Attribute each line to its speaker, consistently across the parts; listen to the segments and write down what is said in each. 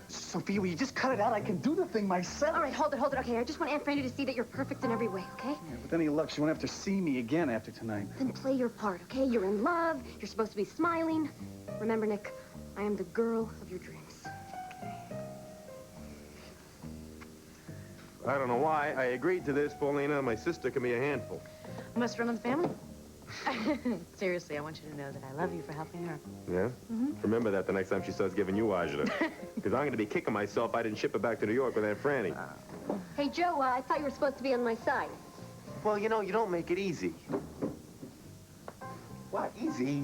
Speaker 1: Sophia, will you just cut it out? I can do the thing myself.
Speaker 2: All right, hold it, okay? I just want Aunt Franny to see that you're perfect in every way, okay?
Speaker 1: Yeah, with any luck, she won't have to see me again after tonight.
Speaker 2: Then play your part, okay? You're in love. You're supposed to be smiling. Remember, Nick, I am the girl of your dreams.
Speaker 3: I don't know why I agreed to this, Paulina. My sister can be a handful.
Speaker 4: Must run with the family? Seriously, I want you to know that I love you for helping her.
Speaker 3: Yeah? Remember that the next time she starts giving you agita. Because I'm going to be kicking myself I didn't ship her back to New York with Aunt Franny.
Speaker 2: Hey, Joe, I thought you were supposed to be on my side.
Speaker 5: Well, you know, you don't make it easy. What? Easy?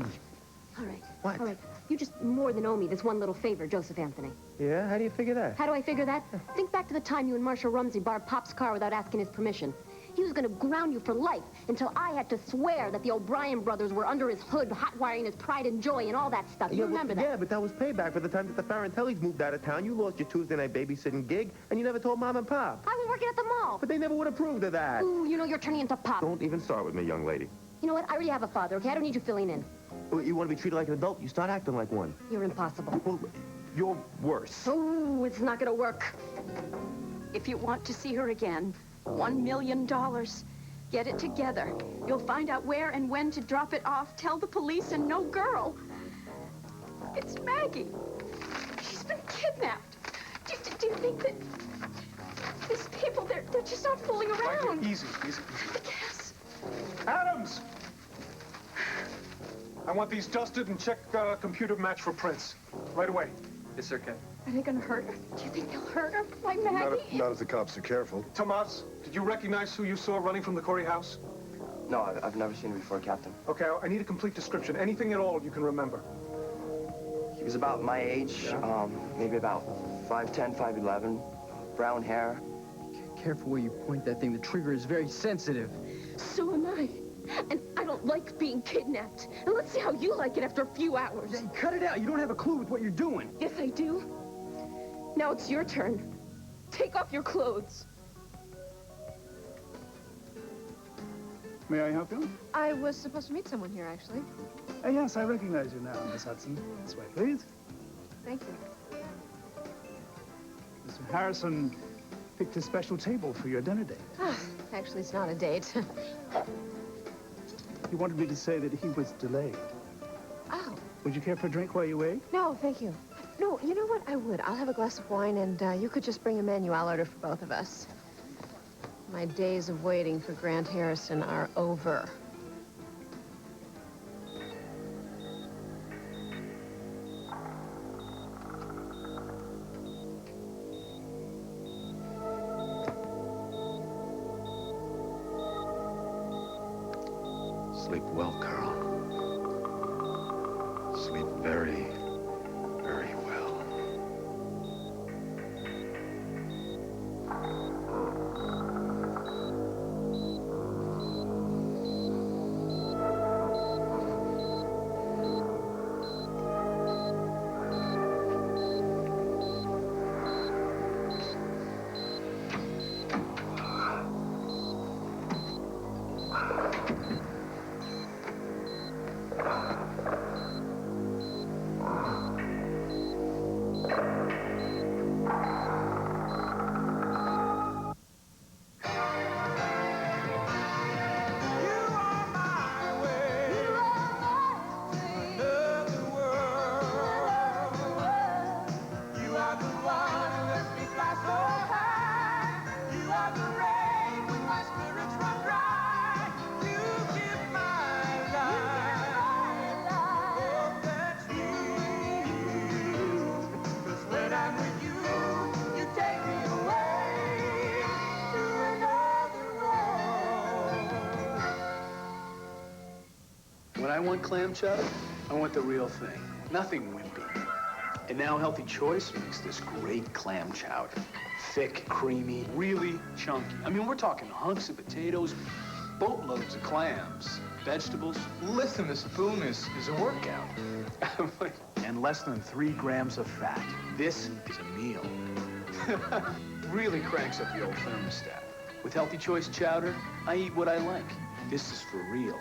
Speaker 2: All right.
Speaker 5: What?
Speaker 2: All right. You just more than owe me this one little favor, Joseph Anthony.
Speaker 5: Yeah? How do you figure that?
Speaker 2: How do I figure that? Think back to the time you and Marshall Rumsey borrowed Pop's car without asking his permission. He was going to ground you for life until I had to swear that the O'Brien brothers were under his hood, hot-wiring his pride and joy and all that stuff. You remember that?
Speaker 5: Yeah, but that was payback for the time that the Farantellis moved out of town. You lost your Tuesday night babysitting gig, and you never told Mom and Pop.
Speaker 2: I was working at the mall.
Speaker 5: But they never would have approved of that.
Speaker 2: Ooh, you know you're turning into Pop.
Speaker 3: Don't even start with me, young lady.
Speaker 2: You know what? I already have a father, okay? I don't need you filling in.
Speaker 5: You want to be treated like an adult, you start acting like one.
Speaker 2: You're impossible.
Speaker 5: Well, you're worse.
Speaker 2: Ooh, it's not going to work.
Speaker 6: If you want to see her again, $1 million. Get it together. You'll find out where and when to drop it off. Tell the police and no girl. It's Maggie. She's been kidnapped. Do you think that these people, they're just not fooling around?
Speaker 1: Easy.
Speaker 6: I guess.
Speaker 7: Adams! I want these dusted and check computer match for prints. Right away.
Speaker 1: Yes, sir, Ken.
Speaker 6: Are they gonna hurt her? Do you think they'll hurt her? My Maggie?
Speaker 8: Not if the cops are careful.
Speaker 7: Tomas, did you recognize who you saw running from the Corey house?
Speaker 9: No, I've never seen him before, Captain.
Speaker 7: Okay, I need a complete description. Anything at all you can remember.
Speaker 9: He was about my age, maybe about 5'10", 5'11", brown hair.
Speaker 1: Careful where you point that thing. The trigger is very sensitive.
Speaker 6: So am I. And I don't like being kidnapped. And let's see how you like it after a few hours.
Speaker 1: Hey, cut it out. You don't have a clue with what you're doing.
Speaker 6: Yes, I do. Now it's your turn. Take off your clothes.
Speaker 8: May I help you?
Speaker 4: I was supposed to meet someone here, actually.
Speaker 8: Yes, I recognize you now, Miss Hudson. This way, please.
Speaker 4: Thank you.
Speaker 8: Mr. Harrison picked a special table for your dinner date.
Speaker 4: Actually, it's not a date.
Speaker 8: He wanted me to say that he was delayed.
Speaker 4: Oh.
Speaker 8: Would you care for a drink while you wait?
Speaker 4: No, thank you. No, you know what? I would. I'll have a glass of wine, and you could just bring a menu. I'll order for both of us. My days of waiting for Grant Harrison are over.
Speaker 10: Sleep well, Carl. Sleep very, very well.
Speaker 1: When I want clam chowder, I want the real thing. Nothing wimpy. And now Healthy Choice makes this great clam chowder. Thick, creamy, really chunky. I mean, we're talking hunks of potatoes, boatloads of clams, vegetables. Lifting the spoon is a workout. And less than 3 grams of fat. This is a meal. Really cranks up the old thermostat. With Healthy Choice chowder, I eat what I like. This is for real.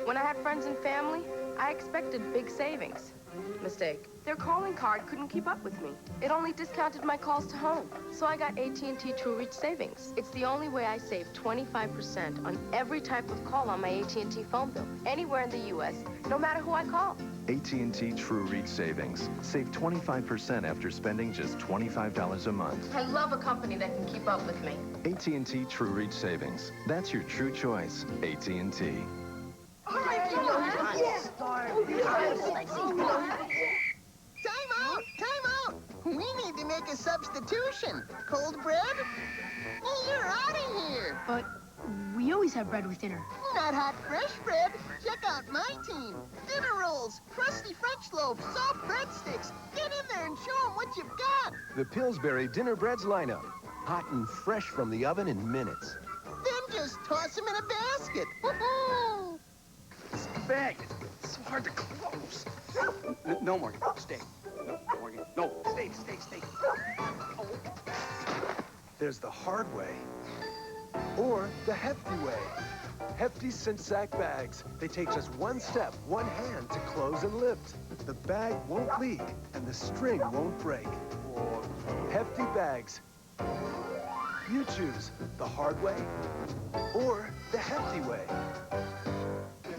Speaker 4: When I had friends and family, I expected big savings. Mistake.
Speaker 11: Their calling card couldn't keep up with me. It only discounted my calls to home. So I got AT&T True Reach Savings. It's the only way I save 25% on every type of call on my AT&T phone bill, anywhere in the U.S., no matter who I call.
Speaker 12: AT&T True Reach Savings. Save 25% after spending just $25 a month.
Speaker 11: I love a company that can keep up with me.
Speaker 12: AT&T True Reach Savings. That's your true choice. AT&T.
Speaker 13: Time out! Time out! We need to make a substitution. Cold bread? Hey, you're out of here.
Speaker 14: But we always have bread with dinner.
Speaker 13: Not hot, fresh bread. Check out my team. Dinner rolls, crusty French loaves, soft breadsticks. Get in there and show them what you've got.
Speaker 15: The Pillsbury Dinner Breads lineup. Hot and fresh from the oven in minutes.
Speaker 13: Then just toss them in a basket. Woohoo!
Speaker 1: This bag is so hard to close. No, Morgan, stay. No, Morgan, no, stay. Oh.
Speaker 15: There's the hard way. Or the hefty way. Hefty cinch sack bags. They take just one step, one hand to close and lift. The bag won't leak and the string won't break. Hefty bags. You choose the hard way or the hefty way.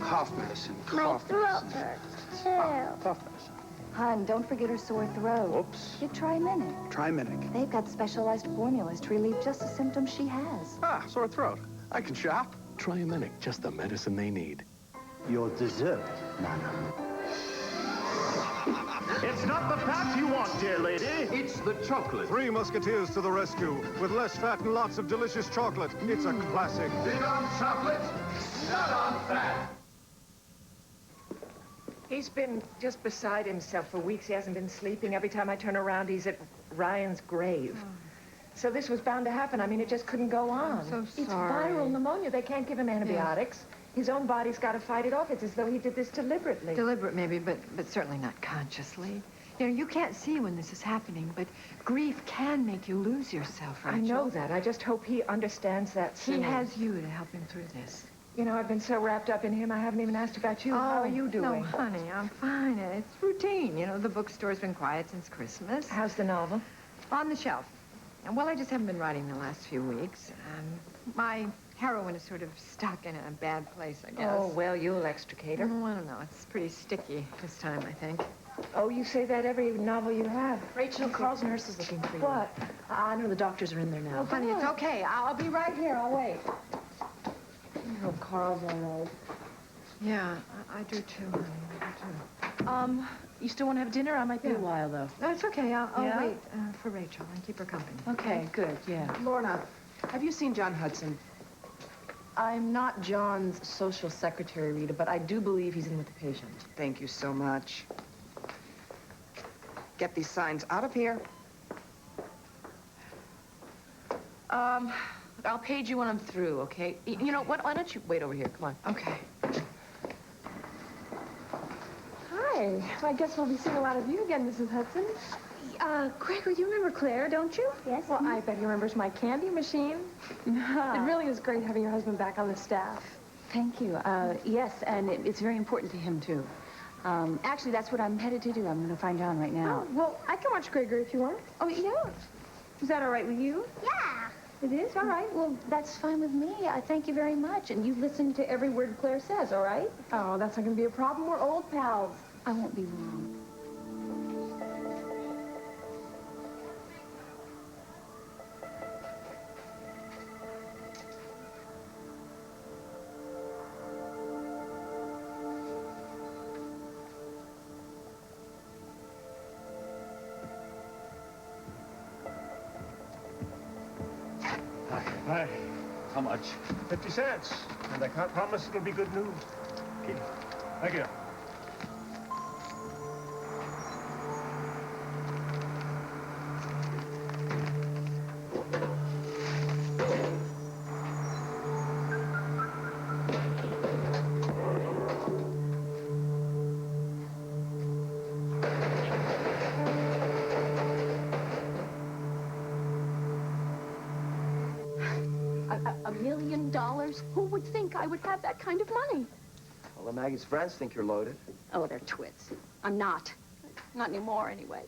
Speaker 1: Cough medicine,
Speaker 16: My
Speaker 1: cough
Speaker 16: throat
Speaker 1: medicine.
Speaker 16: hurts, too.
Speaker 1: Cough medicine.
Speaker 17: Hon, don't forget her sore throat.
Speaker 1: Whoops.
Speaker 17: Get Triminic.
Speaker 1: Triminic.
Speaker 17: They've got specialized formulas to relieve just the symptoms she has.
Speaker 1: Ah, sore throat. I can shop.
Speaker 10: Triaminic, just the medicine they need.
Speaker 8: Your dessert, Nana.
Speaker 5: It's not the fat you want, dear lady.
Speaker 18: It's the chocolate.
Speaker 7: Three Musketeers to the rescue. With less fat and lots of delicious chocolate. It's a classic.
Speaker 18: Big on chocolate, not on fat.
Speaker 19: He's been just beside himself for weeks. He hasn't been sleeping. Every time I turn around, he's at Ryan's grave.
Speaker 4: Oh.
Speaker 19: So this was bound to happen. I mean, it just couldn't go on.
Speaker 4: I'm so
Speaker 19: It's
Speaker 4: sorry.
Speaker 19: viral pneumonia. They can't give him antibiotics. His own body's got to fight it off. It's as though he did this deliberately.
Speaker 4: Deliberate, maybe, but certainly not consciously. You know, you can't see when this is happening, but grief can make you lose yourself, Rachel.
Speaker 19: I know that. I just hope he understands that
Speaker 4: He
Speaker 19: soon.
Speaker 4: has you to help him through this.
Speaker 19: You know, I've been so wrapped up in him, I haven't even asked about you. How are you doing?
Speaker 4: No, honey, I'm fine. It's routine. You know, the bookstore's been quiet since Christmas.
Speaker 19: How's the novel?
Speaker 4: On the shelf. Well, I just haven't been writing the last few weeks. My heroine is sort of stuck in a bad place, I guess.
Speaker 19: Oh, well, you'll extricate her.
Speaker 4: I don't know. It's pretty sticky this time, I think.
Speaker 19: Oh, you say that every novel you have.
Speaker 6: Rachel, Carl's nurse is looking for you.
Speaker 19: What?
Speaker 6: I know the doctors are in there now.
Speaker 4: Oh, honey, it's okay. I'll be right here. I'll wait.
Speaker 6: I hope Carl's all right.
Speaker 4: Yeah, I do too, honey. I do too.
Speaker 6: You still want to have dinner? I might be a while, though.
Speaker 4: No, it's okay. I'll
Speaker 6: Yeah?
Speaker 4: wait for Rachel and keep her company.
Speaker 6: Okay, good, yeah.
Speaker 20: Lorna, have you seen John Hudson?
Speaker 6: I'm not John's social secretary, Rita, but I do believe he's in with the patient.
Speaker 20: Thank you so much. Get these signs out of here.
Speaker 6: I'll page you when I'm through, okay? You know what? Why don't you wait over here? Come on.
Speaker 4: Okay.
Speaker 11: Hi. I guess we'll be seeing a lot of you again, Mrs. Hudson. Gregory, you remember Claire, don't you?
Speaker 2: Yes.
Speaker 11: Well, I bet he remembers my candy machine. It really is great having your husband back on the staff.
Speaker 6: Thank you. Yes, and it's very important to him, too. Actually, that's what I'm headed to do. I'm going to find John right now.
Speaker 11: Oh, well, I can watch Gregory if you want.
Speaker 6: Oh, yeah.
Speaker 11: Is that all right with you?
Speaker 2: Yeah.
Speaker 11: It is?
Speaker 6: All right. Well, that's fine with me. I thank you very much. And you listen to every word Claire says, all right?
Speaker 11: Oh, that's not going to be a problem. We're old pals.
Speaker 6: I won't be long.
Speaker 7: Hi. How much? 50 cents. And I can't promise it'll be good news. Okay. Thank you.
Speaker 6: $1 million? Who would think I would have that kind of money?
Speaker 9: Well, the Maggie's friends think you're loaded.
Speaker 6: Oh, they're twits. I'm not. Not anymore, anyway.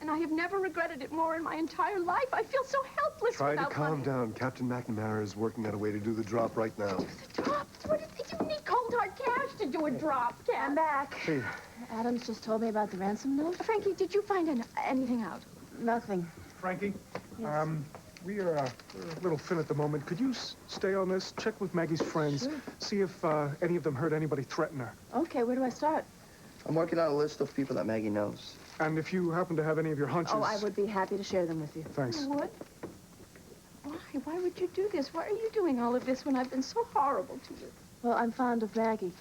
Speaker 6: And I have never regretted it more in my entire life. I feel so helpless
Speaker 15: Try to
Speaker 6: without
Speaker 15: calm
Speaker 6: money.
Speaker 15: down. Captain McNamara is working out a way to do the drop right now.
Speaker 6: The drop? What is it? You need cold hard cash to do a drop, Cat.
Speaker 14: I'm back.
Speaker 15: Hey.
Speaker 14: Adams just told me about the ransom note.
Speaker 6: Frankie, did you find anything out?
Speaker 14: Nothing.
Speaker 7: Frankie?
Speaker 14: Yes.
Speaker 7: We're a little thin at the moment. Could you stay on this? Check with Maggie's friends.
Speaker 14: Sure.
Speaker 7: See if any of them heard anybody threaten her.
Speaker 14: Okay, where do I start?
Speaker 9: I'm working out a list of people that Maggie knows.
Speaker 7: And if you happen to have any of your hunches...
Speaker 14: Oh, I would be happy to share them with you.
Speaker 7: Thanks.
Speaker 6: You would? Why? Why would you do this? Why are you doing all of this when I've been so horrible to you?
Speaker 14: Well, I'm fond of Maggie.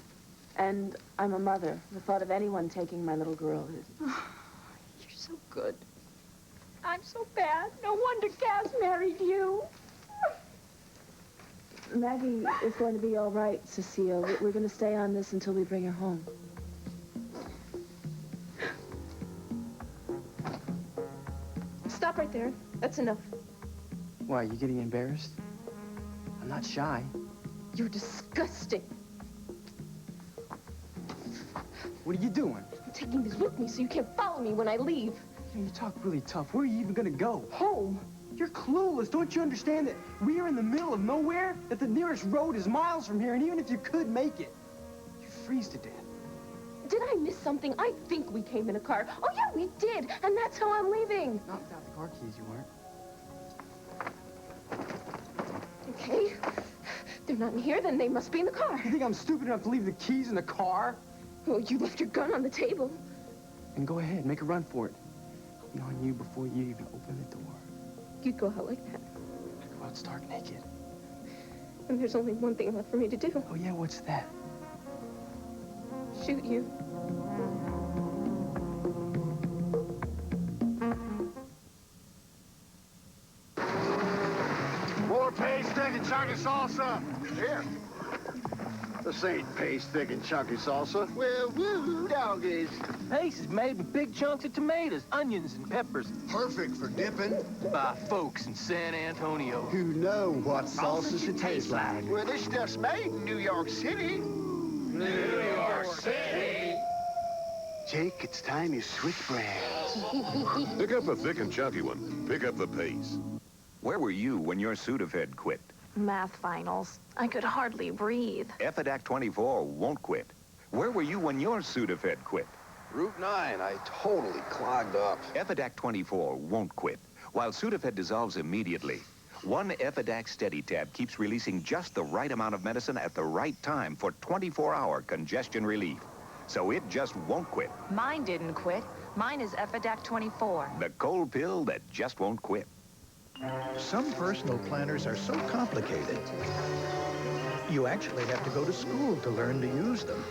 Speaker 14: And I'm a mother. The thought of anyone taking my little girl is...
Speaker 6: You're so good. I'm so bad. No wonder Cass married you.
Speaker 14: Maggie is going to be all right, Cecile. We're going to stay on this until we bring her home.
Speaker 6: Stop right there. That's enough.
Speaker 9: Why, you getting embarrassed? I'm not shy.
Speaker 6: You're disgusting.
Speaker 9: What are you doing?
Speaker 6: I'm taking this with me so you can't follow me when I leave.
Speaker 9: You talk really tough. Where are you even gonna go?
Speaker 6: Home.
Speaker 9: You're clueless. Don't you understand that we are in the middle of nowhere? That the nearest road is miles from here, and even if you could make it, you'd freeze to death.
Speaker 6: Did I miss something? I think we came in a car. Oh, yeah, we did. And that's how I'm leaving.
Speaker 9: Not without the car keys, you weren't.
Speaker 6: Okay. They're not in here, then they must be in the car.
Speaker 9: You think I'm stupid enough to leave the keys in the car?
Speaker 6: Oh, you left your gun on the table.
Speaker 9: And go ahead, make a run for it. I'll be on you before you even open the door.
Speaker 6: You'd go out like that.
Speaker 9: I go out stark naked.
Speaker 6: And there's only one thing left for me to do.
Speaker 9: Oh, yeah, what's that?
Speaker 6: Shoot you.
Speaker 18: More paste, thick, and chunky salsa. Here. This ain't paste, thick, and chunky salsa. Well, woo, doggies.
Speaker 9: Paste is made with big chunks of tomatoes, onions, and peppers.
Speaker 18: Perfect for dipping.
Speaker 9: By folks in San Antonio.
Speaker 18: Who know what salsa should taste like. Well, this stuff's made in New York City. New York City. Jake, it's time you switch brands.
Speaker 16: Pick up a thick and chunky one. Pick up the pace.
Speaker 21: Where were you when your Sudafed quit?
Speaker 22: Math finals. I could hardly breathe.
Speaker 21: Effidac 24 won't quit. Where were you when your Sudafed quit?
Speaker 23: Route 9, I totally clogged up.
Speaker 21: Effidac 24 won't quit, while Sudafed dissolves immediately. One Effidac Steady Tab keeps releasing just the right amount of medicine at the right time for 24-hour congestion relief. So it just won't quit.
Speaker 22: Mine didn't quit. Mine is Effidac 24.
Speaker 21: The cold pill that just won't quit.
Speaker 24: Some personal planners are so complicated. You actually have to go to school to learn to use them.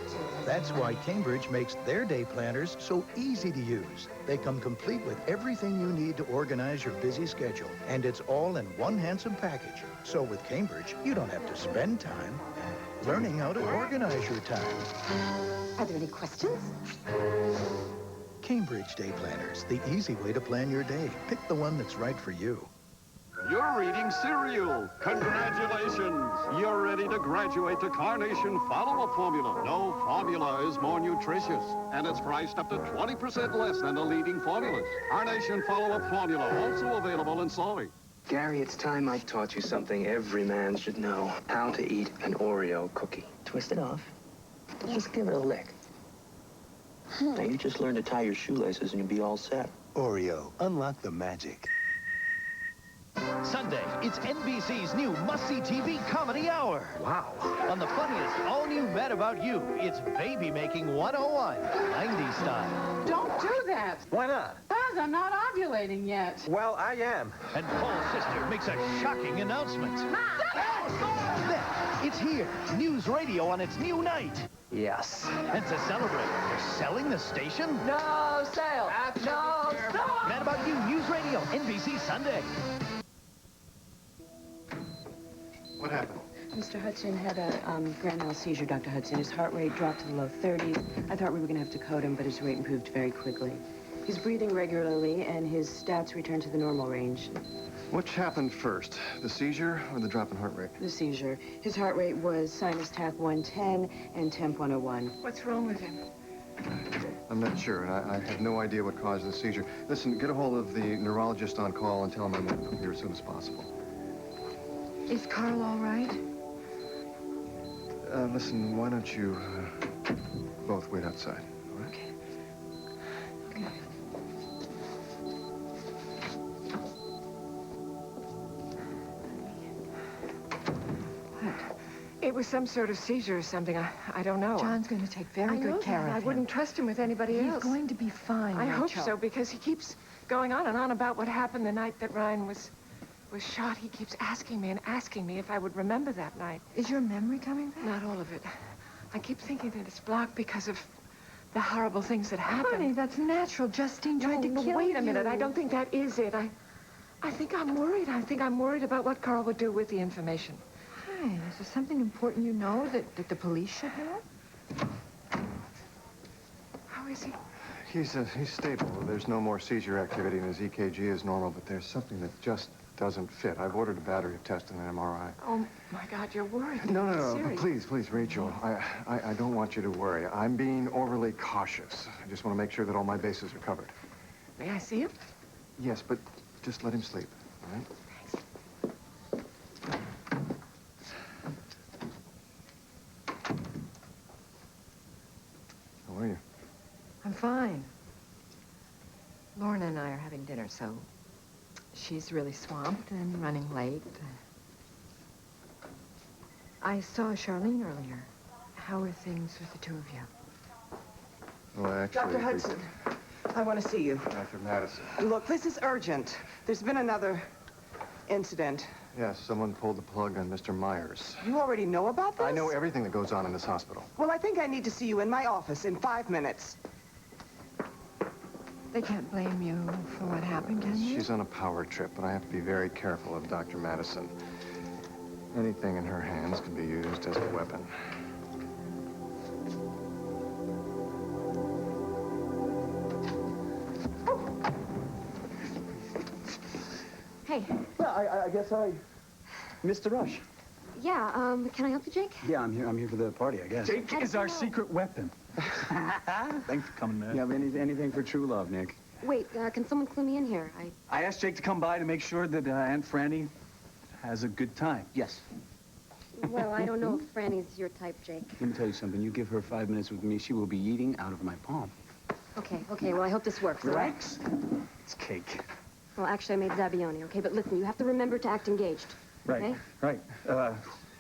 Speaker 24: That's why Cambridge makes their day planners so easy to use. They come complete with everything you need to organize your busy schedule. And it's all in one handsome package. So with Cambridge, you don't have to spend time learning how to organize your time.
Speaker 2: Are there any questions?
Speaker 24: Cambridge Day Planners, the easy way to plan your day. Pick the one that's right for you.
Speaker 25: You're reading cereal. Congratulations. You're ready to graduate to Carnation Follow-Up Formula. No formula is more nutritious, and it's priced up to 20% less than the leading formulas. Carnation Follow-Up Formula, also available in soy.
Speaker 9: Gary, it's time I taught you something every man should know. How to eat an Oreo cookie. Twist it off. Just give it a lick. Now, you just learn to tie your shoelaces and you'll be all set.
Speaker 26: Oreo, unlock the magic.
Speaker 27: Sunday, it's NBC's new must-see TV comedy hour.
Speaker 5: Wow.
Speaker 27: On the funniest all-new Mad About You, it's Baby Making 101, 90s style.
Speaker 20: Don't do that.
Speaker 5: Why not?
Speaker 20: Because I'm not ovulating yet.
Speaker 5: Well, I am.
Speaker 27: And Paul's sister makes a shocking announcement. Then, it's here, News Radio on its new night.
Speaker 9: Yes.
Speaker 27: And to celebrate, they're selling the station?
Speaker 20: No sale. No sale.
Speaker 27: Mad About You, News Radio, NBC Sunday.
Speaker 5: What happened?
Speaker 14: Mr. Hudson had a grand mal seizure, Dr. Hudson. His heart rate dropped to the low 30s. I thought we were going to have to code him, but his rate improved very quickly. He's breathing regularly, and his stats returned to the normal range.
Speaker 15: Which happened first, the seizure or the drop in heart rate?
Speaker 14: The seizure. His heart rate was sinus tach 110 and temp 101.
Speaker 19: What's wrong with him?
Speaker 1: I'm not sure, and I have no idea what caused the seizure. Listen, get a hold of the neurologist on call and tell him I'm going to come here as soon as possible.
Speaker 4: Is Carl all right?
Speaker 1: Listen, why don't you both wait outside, all right?
Speaker 4: Okay.
Speaker 19: It was some sort of seizure or something. I don't know.
Speaker 4: John's going to take very good care of him.
Speaker 19: I wouldn't trust him with anybody else.
Speaker 4: He's going to be fine,
Speaker 19: I hope
Speaker 4: Rachel.
Speaker 19: so, because he keeps going on and on about what happened the night that Ryan was shot. He keeps asking me and asking me if I would remember that night.
Speaker 4: Is your memory coming back?
Speaker 19: Not all of it. I keep thinking that it's blocked because of the horrible things that happened.
Speaker 4: Honey, that's natural. Justine tried to kill you.
Speaker 19: Wait a minute. I don't think that is it. I think I'm worried. I think I'm worried about what Carl would do with the information.
Speaker 4: Hey, is there something important you know that the police should know?
Speaker 19: How is he?
Speaker 1: He's stable. There's no more seizure activity, and his EKG is normal, but there's something that just doesn't fit. I've ordered a battery of tests and an MRI.
Speaker 19: Oh, my God, you're worried.
Speaker 1: No.
Speaker 19: Serious.
Speaker 1: Please, Rachel. I don't want you to worry. I'm being overly cautious. I just want to make sure that all my bases are covered.
Speaker 19: May I see him?
Speaker 1: Yes, but just let him sleep, all right? How are you?
Speaker 4: I'm fine. Lorna and I are having dinner, so she's really swamped and running late. I saw Charlene earlier. How are things with the two of you?
Speaker 1: Well, actually...
Speaker 3: Dr. Hudson, I want to see you.
Speaker 1: Dr. Madison.
Speaker 3: Look, this is urgent. There's been another incident.
Speaker 1: Yes, someone pulled the plug on Mr. Myers.
Speaker 3: You already know about this?
Speaker 1: I know everything that goes on in this hospital.
Speaker 3: Well, I think I need to see you in my office in 5 minutes.
Speaker 4: They can't blame you for what happened, can they?
Speaker 1: She's on a power trip, but I have to be very careful of Dr. Madison. Anything in her hands can be used as a weapon.
Speaker 2: Hey.
Speaker 8: Well, I guess I missed the rush.
Speaker 2: Yeah, can I help you, Jake?
Speaker 8: Yeah, I'm here for the party, I guess.
Speaker 10: Jake is our secret weapon. Thanks for coming, man.
Speaker 8: You have anything for true love, Nick?
Speaker 2: Wait, can someone clue me in here?
Speaker 10: I asked Jake to come by to make sure that Aunt Franny has a good time.
Speaker 8: Yes.
Speaker 2: Well, I don't know if Franny's your type, Jake.
Speaker 8: Let me tell you something. You give her 5 minutes with me, she will be eating out of my palm.
Speaker 2: Okay, well, I hope this works.
Speaker 10: Relax. It's cake.
Speaker 2: Well, actually, I made Zabbioni, okay? But listen, you have to remember to act engaged.
Speaker 10: Right,
Speaker 2: okay?
Speaker 10: right.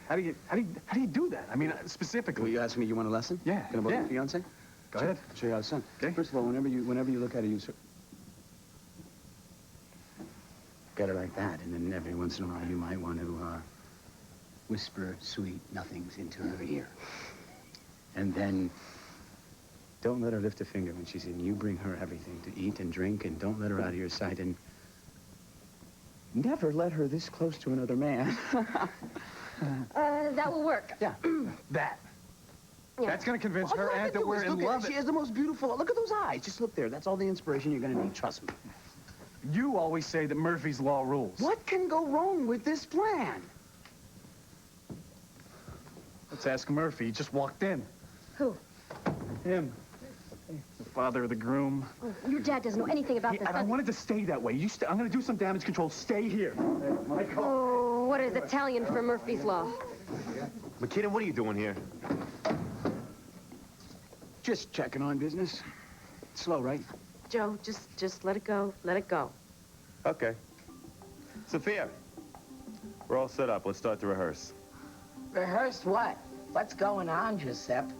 Speaker 10: How do you do that? I mean, specifically.
Speaker 8: Well, you asking me you want a lesson?
Speaker 10: Yeah.
Speaker 8: Can I borrow your fiance?
Speaker 10: Go ahead.
Speaker 8: I'll show you how it's done.
Speaker 10: Okay.
Speaker 8: First of all, whenever you look at her, you get her like that, and then every once in a while you might want to whisper sweet nothings into her ear. And then don't let her lift a finger when she's in. You bring her everything to eat and drink, and don't let her out of your sight, and never let her this close to another man.
Speaker 2: That will work.
Speaker 8: Yeah.
Speaker 10: That.
Speaker 2: Yeah.
Speaker 10: That's going to convince her aunt that we're in
Speaker 8: Look at
Speaker 10: love.
Speaker 8: her. She has the most beautiful... Look at those eyes. Just look there. That's all the inspiration you're going to need. Trust me.
Speaker 10: You always say that Murphy's Law rules.
Speaker 8: What can go wrong with this plan?
Speaker 10: Let's ask Murphy. He just walked in.
Speaker 2: Who?
Speaker 10: Him. The father of the groom.
Speaker 2: Oh, your dad doesn't know anything about this.
Speaker 10: And I wanted to stay that way. I'm going to do some damage control. Stay here.
Speaker 2: Oh, what is Italian for Murphy's Law?
Speaker 5: McKinnon, what are you doing here?
Speaker 8: Just checking on business. Slow, right?
Speaker 6: Joe, just let it go. Let it go.
Speaker 5: Okay. Sophia, we're all set up. Let's start to rehearse.
Speaker 20: Rehearsed what? What's going on, Giuseppe?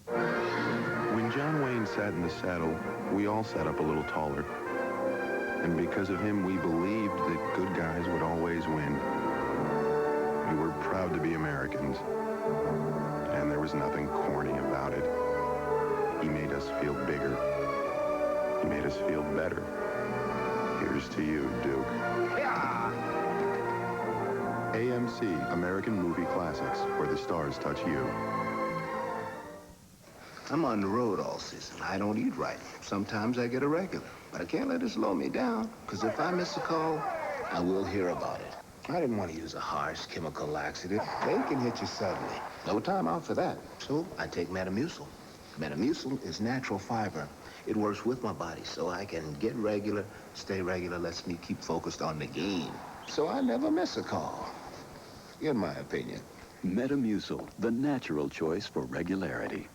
Speaker 12: When John Wayne sat in the saddle, we all sat up a little taller. And because of him, we believed that good guys would always win. We were proud to be Americans. And there was nothing corny about it. He made us feel bigger. He made us feel better. Here's to you, Duke. AMC, American Movie Classics, where the stars touch you.
Speaker 18: I'm on the road all season. I don't eat right. Sometimes I get irregular. But I can't let it slow me down, because if I miss a call, I will hear about it. I didn't want to use a harsh chemical laxative. They can hit you suddenly. No time out for that. So I take Metamucil. Metamucil is natural fiber. It works with my body so I can get regular, stay regular, lets me keep focused on the game. So I never miss a call, in my opinion.
Speaker 7: Metamucil, the natural choice for regularity.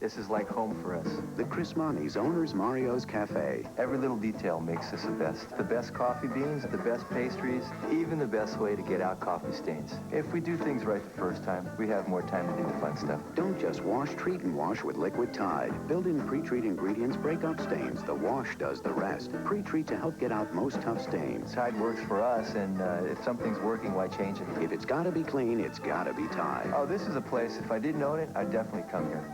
Speaker 11: This is like home for us.
Speaker 7: The Chris Montes Owner's Mario's Cafe.
Speaker 11: Every little detail makes this the best. The best coffee beans, the best pastries, even the best way to get out coffee stains. If we do things right the first time, we have more time to do the fun stuff.
Speaker 7: Don't just wash, treat, and wash with Liquid Tide. Built-in pre-treat ingredients break up stains. The wash does the rest. Pre-treat to help get out most tough stains.
Speaker 11: Tide works for us, and if something's working, why change it?
Speaker 7: If it's gotta be clean, it's gotta be Tide.
Speaker 11: Oh, this is a place, if I didn't own it, I'd definitely come here.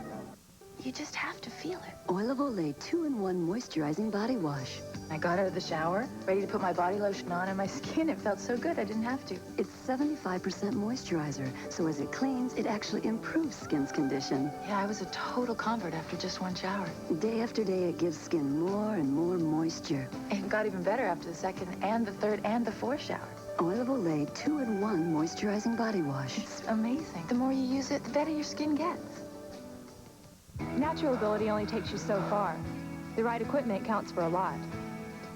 Speaker 13: You just have to feel it. Oil of Olay 2-in-1 Moisturizing Body Wash.
Speaker 16: I got out of the shower, ready to put my body lotion on, and my skin, it felt so good I didn't have to.
Speaker 13: It's 75% moisturizer, so as it cleans, it actually improves skin's condition.
Speaker 16: Yeah, I was a total convert after just one shower.
Speaker 13: Day after day, it gives skin more and more moisture.
Speaker 16: It got even better after the second and the third and the fourth shower.
Speaker 13: Oil of Olay 2-in-1 Moisturizing Body Wash.
Speaker 16: It's amazing. The more you use it, the better your skin gets.
Speaker 17: Natural ability only takes you so far. The right equipment counts for a lot.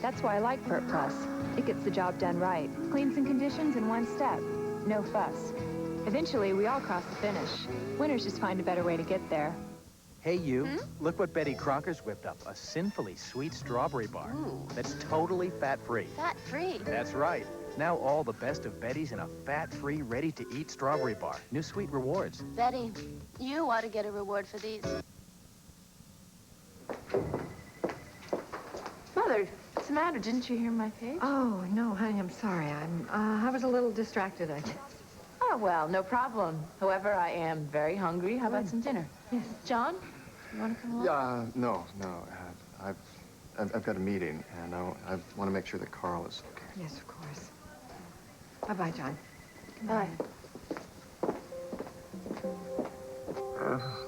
Speaker 17: That's why I like Pert Plus. It gets the job done right. Cleans and conditions in one step. No fuss. Eventually, we all cross the finish. Winners just find a better way to get there.
Speaker 22: Hey, you. Look what Betty Crocker's whipped up. A sinfully sweet strawberry bar.
Speaker 13: Ooh.
Speaker 22: That's totally fat-free.
Speaker 13: Fat-free?
Speaker 22: That's right. Now all the best of Betty's in a fat-free, ready-to-eat strawberry bar. New sweet rewards.
Speaker 13: Betty, you ought to get a reward for these.
Speaker 16: Mother, what's the matter? Didn't you hear my page?
Speaker 4: Oh, no, honey, I'm sorry. I was a little distracted, I guess.
Speaker 16: Oh, well, no problem. However, I am very hungry. How about some dinner?
Speaker 4: Yes.
Speaker 16: John, you want to come along?
Speaker 1: Yeah, no. I've got a meeting, and I want to make sure that Carl is okay.
Speaker 4: Yes, of course. Bye-bye, John.
Speaker 16: Bye.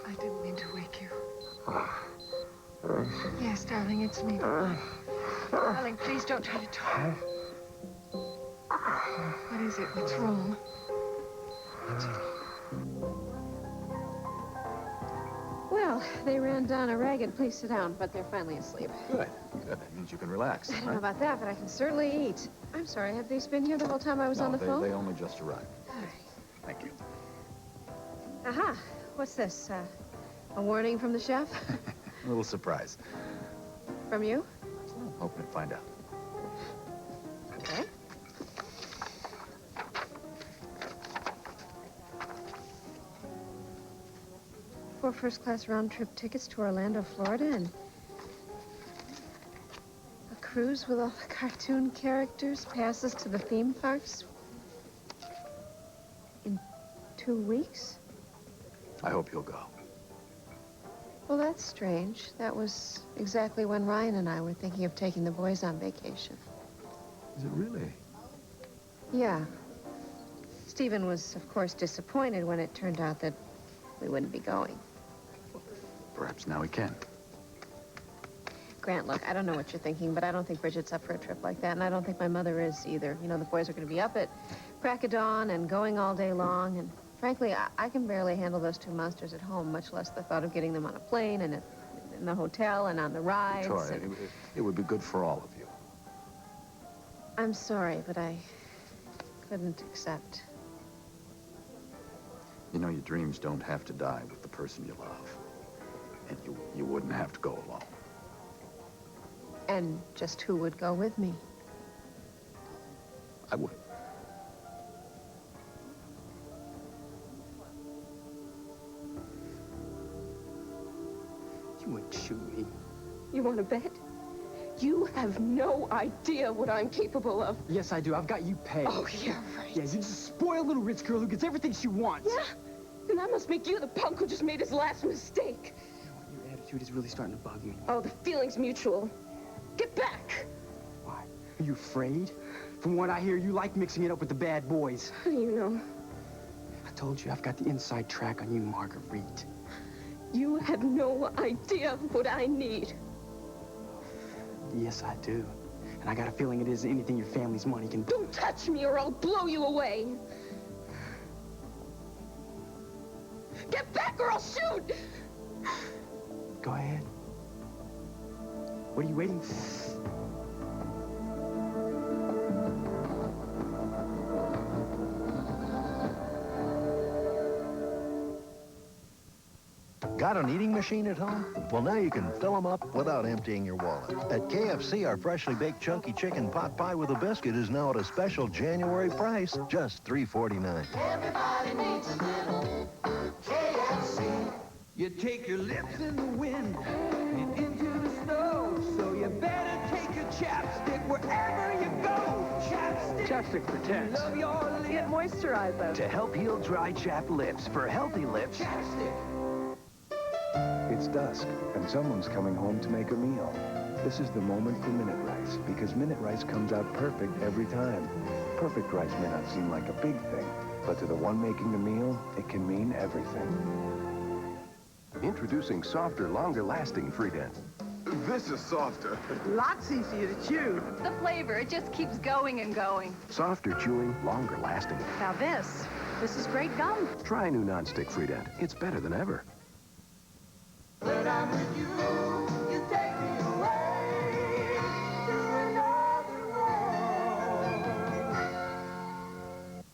Speaker 4: I didn't mean to wake you. Yes, darling, it's me. Darling, please don't try to talk. What is it? What's wrong? Well, they ran down a ragged. Please sit down, but they're finally asleep.
Speaker 23: Good. That means you can relax.
Speaker 4: I don't know about that, but I can certainly eat. I'm sorry, have these been here the whole time I was on the phone?
Speaker 23: They only just arrived.
Speaker 4: All right.
Speaker 23: Thank you.
Speaker 4: Aha. What's this? A warning from the chef?
Speaker 23: A little surprise.
Speaker 4: From you?
Speaker 23: I'm hoping to find out.
Speaker 4: Okay. Four first-class round-trip tickets to Orlando, Florida, and a cruise with all the cartoon characters, passes to the theme parks. In 2 weeks?
Speaker 23: I hope you'll go.
Speaker 4: Well, that's strange. That was exactly when Ryan and I were thinking of taking the boys on vacation.
Speaker 23: Is it really?
Speaker 4: Yeah. Stephen was, of course, disappointed when it turned out that we wouldn't be going.
Speaker 23: Perhaps now we can.
Speaker 4: Grant, look, I don't know what you're thinking, but I don't think Bridget's up for a trip like that, and I don't think my mother is either. You know, the boys are going to be up at crack of dawn and going all day long, and frankly, I can barely handle those two monsters at home, much less the thought of getting them on a plane and in the hotel and on the rides.
Speaker 23: Victoria, it would be good for all of you.
Speaker 4: I'm sorry, but I couldn't accept.
Speaker 23: You know, your dreams don't have to die with the person you love. And you wouldn't have to go alone.
Speaker 4: And just who would go with me?
Speaker 23: I would.
Speaker 16: You wouldn't shoot me. You want to bet? You have no idea what I'm capable of.
Speaker 10: Yes, I do. I've got you pegged.
Speaker 16: Oh, yeah, right.
Speaker 10: Yeah, you're just a spoiled little rich girl who gets everything she wants.
Speaker 16: Yeah? And that must make you the punk who just made his last mistake.
Speaker 10: Your attitude is really starting to bug me.
Speaker 16: Oh, the feeling's mutual. Get back!
Speaker 10: Why? Are you afraid? From what I hear, you like mixing it up with the bad boys.
Speaker 16: How do you know?
Speaker 10: I told you I've got the inside track on you, Marguerite.
Speaker 16: You have no idea what I need.
Speaker 10: Yes, I do. And I got a feeling it isn't anything your family's money can do.
Speaker 16: Don't touch me or I'll blow you away. Get back or I'll shoot!
Speaker 10: Go ahead. What are you waiting for?
Speaker 9: Got an eating machine at home? Well, now you can fill them up without emptying your wallet. At KFC, our freshly baked chunky chicken pot pie with a biscuit is now at a special January price, just $3.49.
Speaker 15: Everybody needs a little KFC.
Speaker 21: You take your lips in the wind and into the snow, so you better take your chapstick wherever you go. Chapstick.
Speaker 10: Chapstick protects.
Speaker 21: Love your lips.
Speaker 16: Get moisturizer.
Speaker 22: To help heal dry, chapped lips for healthy lips.
Speaker 21: Chapstick.
Speaker 24: It's dusk, and someone's coming home to make a meal. This is the moment for Minute Rice, because Minute Rice comes out perfect every time. Perfect rice may not seem like a big thing, but to the one making the meal, it can mean everything.
Speaker 25: Introducing softer, longer-lasting Freedent. This is softer.
Speaker 3: Lots easier to chew.
Speaker 6: The flavor, it just keeps going and going.
Speaker 25: Softer chewing, longer lasting.
Speaker 6: Now this is great gum.
Speaker 25: Try new non-stick Freedent. It's better than ever.
Speaker 15: When I'm with you, you take me away to another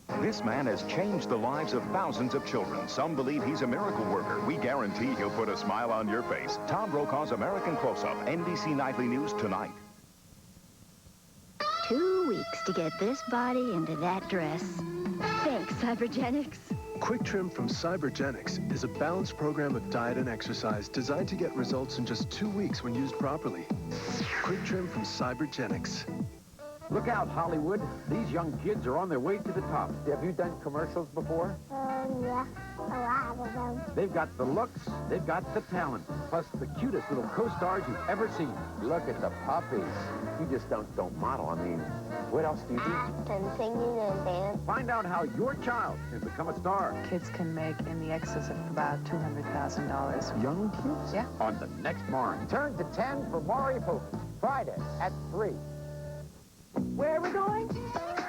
Speaker 15: world.
Speaker 26: This man has changed the lives of thousands of children. Some believe he's a miracle worker. We guarantee he'll put a smile on your face. Tom Brokaw's American Close-Up, NBC Nightly News tonight.
Speaker 27: 2 weeks to get this body into that dress. Thanks, Cybergenics.
Speaker 28: Quick Trim from Cybergenics is a balanced program of diet and exercise designed to get results in just 2 weeks when used properly. Quick Trim from Cybergenics.
Speaker 29: Look out, Hollywood. These young kids are on their way to the top. Have you done commercials before?
Speaker 30: Yeah, a lot of them.
Speaker 29: They've got the looks, they've got the talent, plus the cutest little co-stars you've ever seen. Look at the puppies. You just don't model. I mean, what else do you do?
Speaker 30: And singing and dance.
Speaker 29: Find out how your child can become a star.
Speaker 31: Kids can make in the excess of about $200,000.
Speaker 29: Young kids?
Speaker 31: Yeah.
Speaker 29: On the next Barn. Turn to 10 for Maury Hope. Friday at 3.
Speaker 16: Where are we going?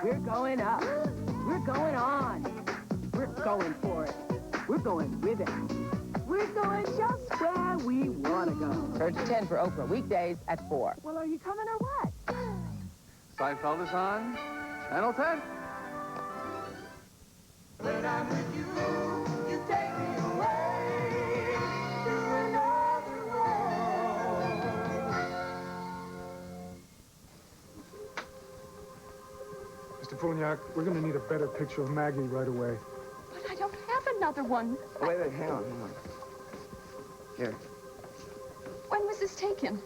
Speaker 16: We're going up. We're going on. We're going for it. We're going with it. We're going just where we want to go.
Speaker 20: Turn to 10 for Oprah. Weekdays at 4.
Speaker 16: Well, are you coming or what?
Speaker 10: Seinfeld is on. Channel 10.
Speaker 15: When I'm with you, you take me away to another world.
Speaker 32: Mr. Pruniak, we're going to need a better picture of Maggie right away.
Speaker 6: But I don't have another one.
Speaker 3: Oh, wait, hang on. Here,
Speaker 6: When was this taken?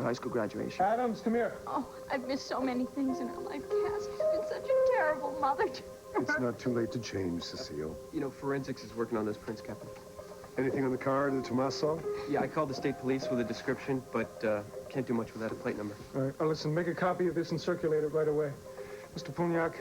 Speaker 3: high school graduation.
Speaker 32: Adams, come here.
Speaker 6: Oh, I've missed so many things in her life, Cass. She's been such a terrible mother to her.
Speaker 32: It's not too late to change, Cecile.
Speaker 33: You know, forensics is working on those prints, Captain.
Speaker 32: Anything on the car that Tomas saw?
Speaker 33: Yeah, I called the state police with a description, but can't do much without a plate number.
Speaker 32: All right, listen, make a copy of this and circulate it right away. Mr. Pruniak,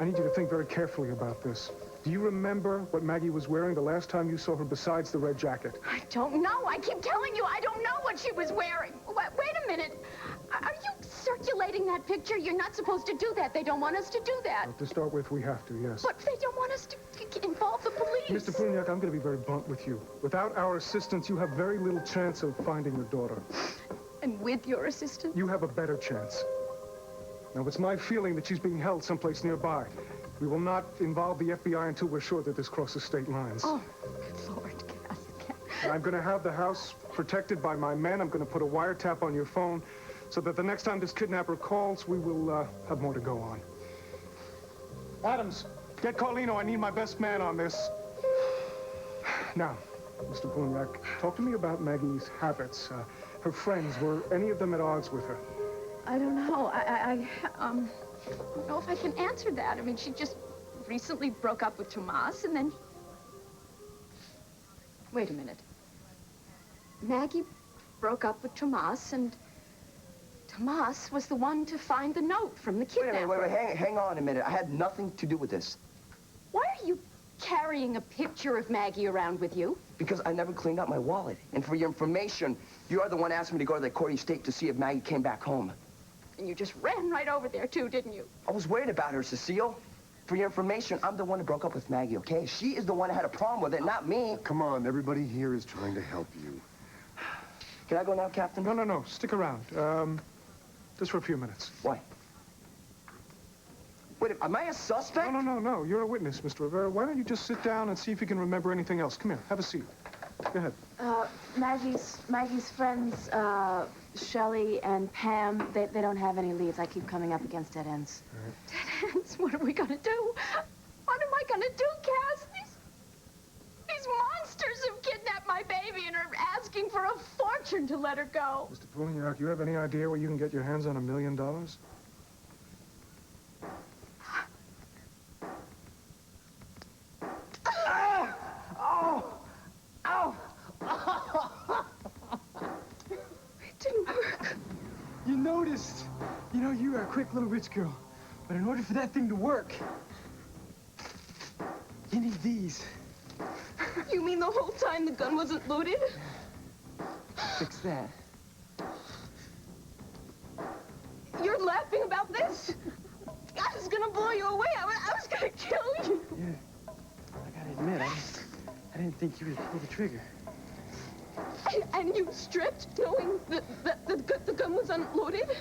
Speaker 32: I need you to think very carefully about this. Do you remember what Maggie was wearing the last time you saw her besides the red jacket?
Speaker 6: I don't know. I keep telling you, I don't know what she was wearing. Wait a minute. Are you circulating that picture? You're not supposed to do that. They don't want us to do that.
Speaker 32: Well, to start with, we have to, yes.
Speaker 6: But they don't want us to involve the police.
Speaker 32: Mr. Pruniak, I'm going to be very blunt with you. Without our assistance, you have very little chance of finding your daughter.
Speaker 6: And with your assistance?
Speaker 32: You have a better chance. Now, it's my feeling that she's being held someplace nearby. We will not involve the FBI until we're sure that this crosses state lines.
Speaker 6: Oh, good Lord, Cass.
Speaker 32: I'm going to have the house protected by my men. I'm going to put a wiretap on your phone so that the next time this kidnapper calls, we will have more to go on. Adams, get Carlino. I need my best man on this. Now, Mr. Pruniak, talk to me about Maggie's habits. Her friends, were any of them at odds with her?
Speaker 6: I don't know. I don't know if I can answer that. I mean, she just recently broke up with Tomas, and then... Wait a minute. Maggie broke up with Tomas, and Tomas was the one to find the note from the kidnapper.
Speaker 3: Wait, hang on a minute. I had nothing to do with this.
Speaker 6: Why are you carrying a picture of Maggie around with you?
Speaker 1: Because I never cleaned up my wallet. And for your information, you are the one asking me to go to the Corey estate to see if Maggie came back home.
Speaker 6: And you just ran right over there, too, didn't you?
Speaker 1: I was worried about her, Cecile. For your information, I'm the one who broke up with Maggie, okay? She is the one that had a problem with it, not me.
Speaker 25: Come on, everybody here is trying to help you.
Speaker 1: Can I go now, Captain?
Speaker 32: No. Stick around. Just for a few minutes.
Speaker 1: Why? Wait, am I a suspect?
Speaker 32: No. You're a witness, Mr. Rivera. Why don't you just sit down and see if you can remember anything else? Come here, have a seat. Go ahead.
Speaker 16: Maggie's friends, Shelley and Pam, they don't have any leads. I keep coming up against dead ends.
Speaker 6: Dead ends? What are we gonna do? What am I gonna do, Cass? These monsters have kidnapped my baby and are asking for a fortune to let her go.
Speaker 32: Mr. Polniak, you have any idea where you can get your hands on $1 million?
Speaker 6: It didn't work.
Speaker 10: You noticed. You know, you're a quick little rich girl. But in order for that thing to work, you need these.
Speaker 6: You mean the whole time the gun wasn't loaded?
Speaker 10: Fix that.
Speaker 6: You're laughing about this? I was gonna blow you away. I was gonna kill you.
Speaker 10: Yeah. I gotta admit, I didn't think you would pull the trigger.
Speaker 6: And you stripped, knowing that the gun was unloaded?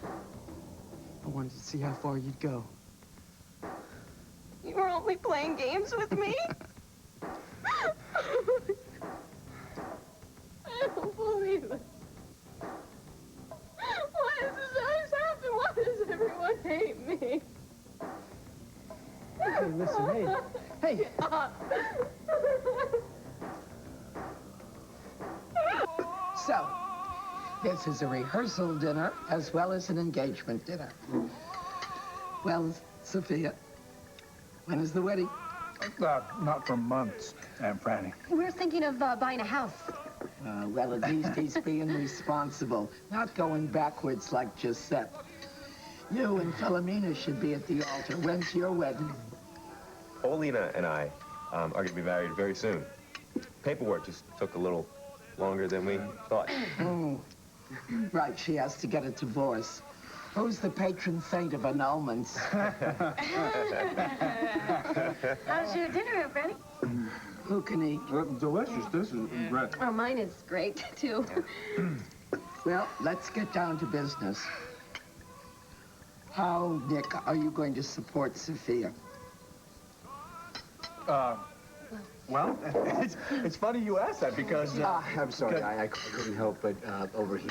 Speaker 10: I wanted to see how far you'd go.
Speaker 6: You were only playing games with me? I don't believe it. Why does this always happen? Why does everyone hate me?
Speaker 10: Hey, listen, hey.
Speaker 20: So, this is a rehearsal dinner as well as an engagement dinner. Well, Sophia, when is the wedding?
Speaker 2: Not for months, Aunt Franny.
Speaker 16: We're thinking of buying a house.
Speaker 20: Well, at least he's being responsible, not going backwards like Giuseppe. You and Philomena should be at the altar. When's your wedding?
Speaker 4: Paulina and I are going to be married very soon. Paperwork just took a little longer than we thought.
Speaker 20: Oh, right, she has to get a divorce. Who's the patron saint of annulments?
Speaker 16: How's your dinner, Aunt Franny?
Speaker 20: Who can eat?
Speaker 2: Delicious. This is great.
Speaker 16: Oh, mine is great, too.
Speaker 20: Well, let's get down to business. How, Nick, are you going to support Sophia?
Speaker 2: Well, it's funny you asked that because...
Speaker 5: I'm sorry, I couldn't help but overhear.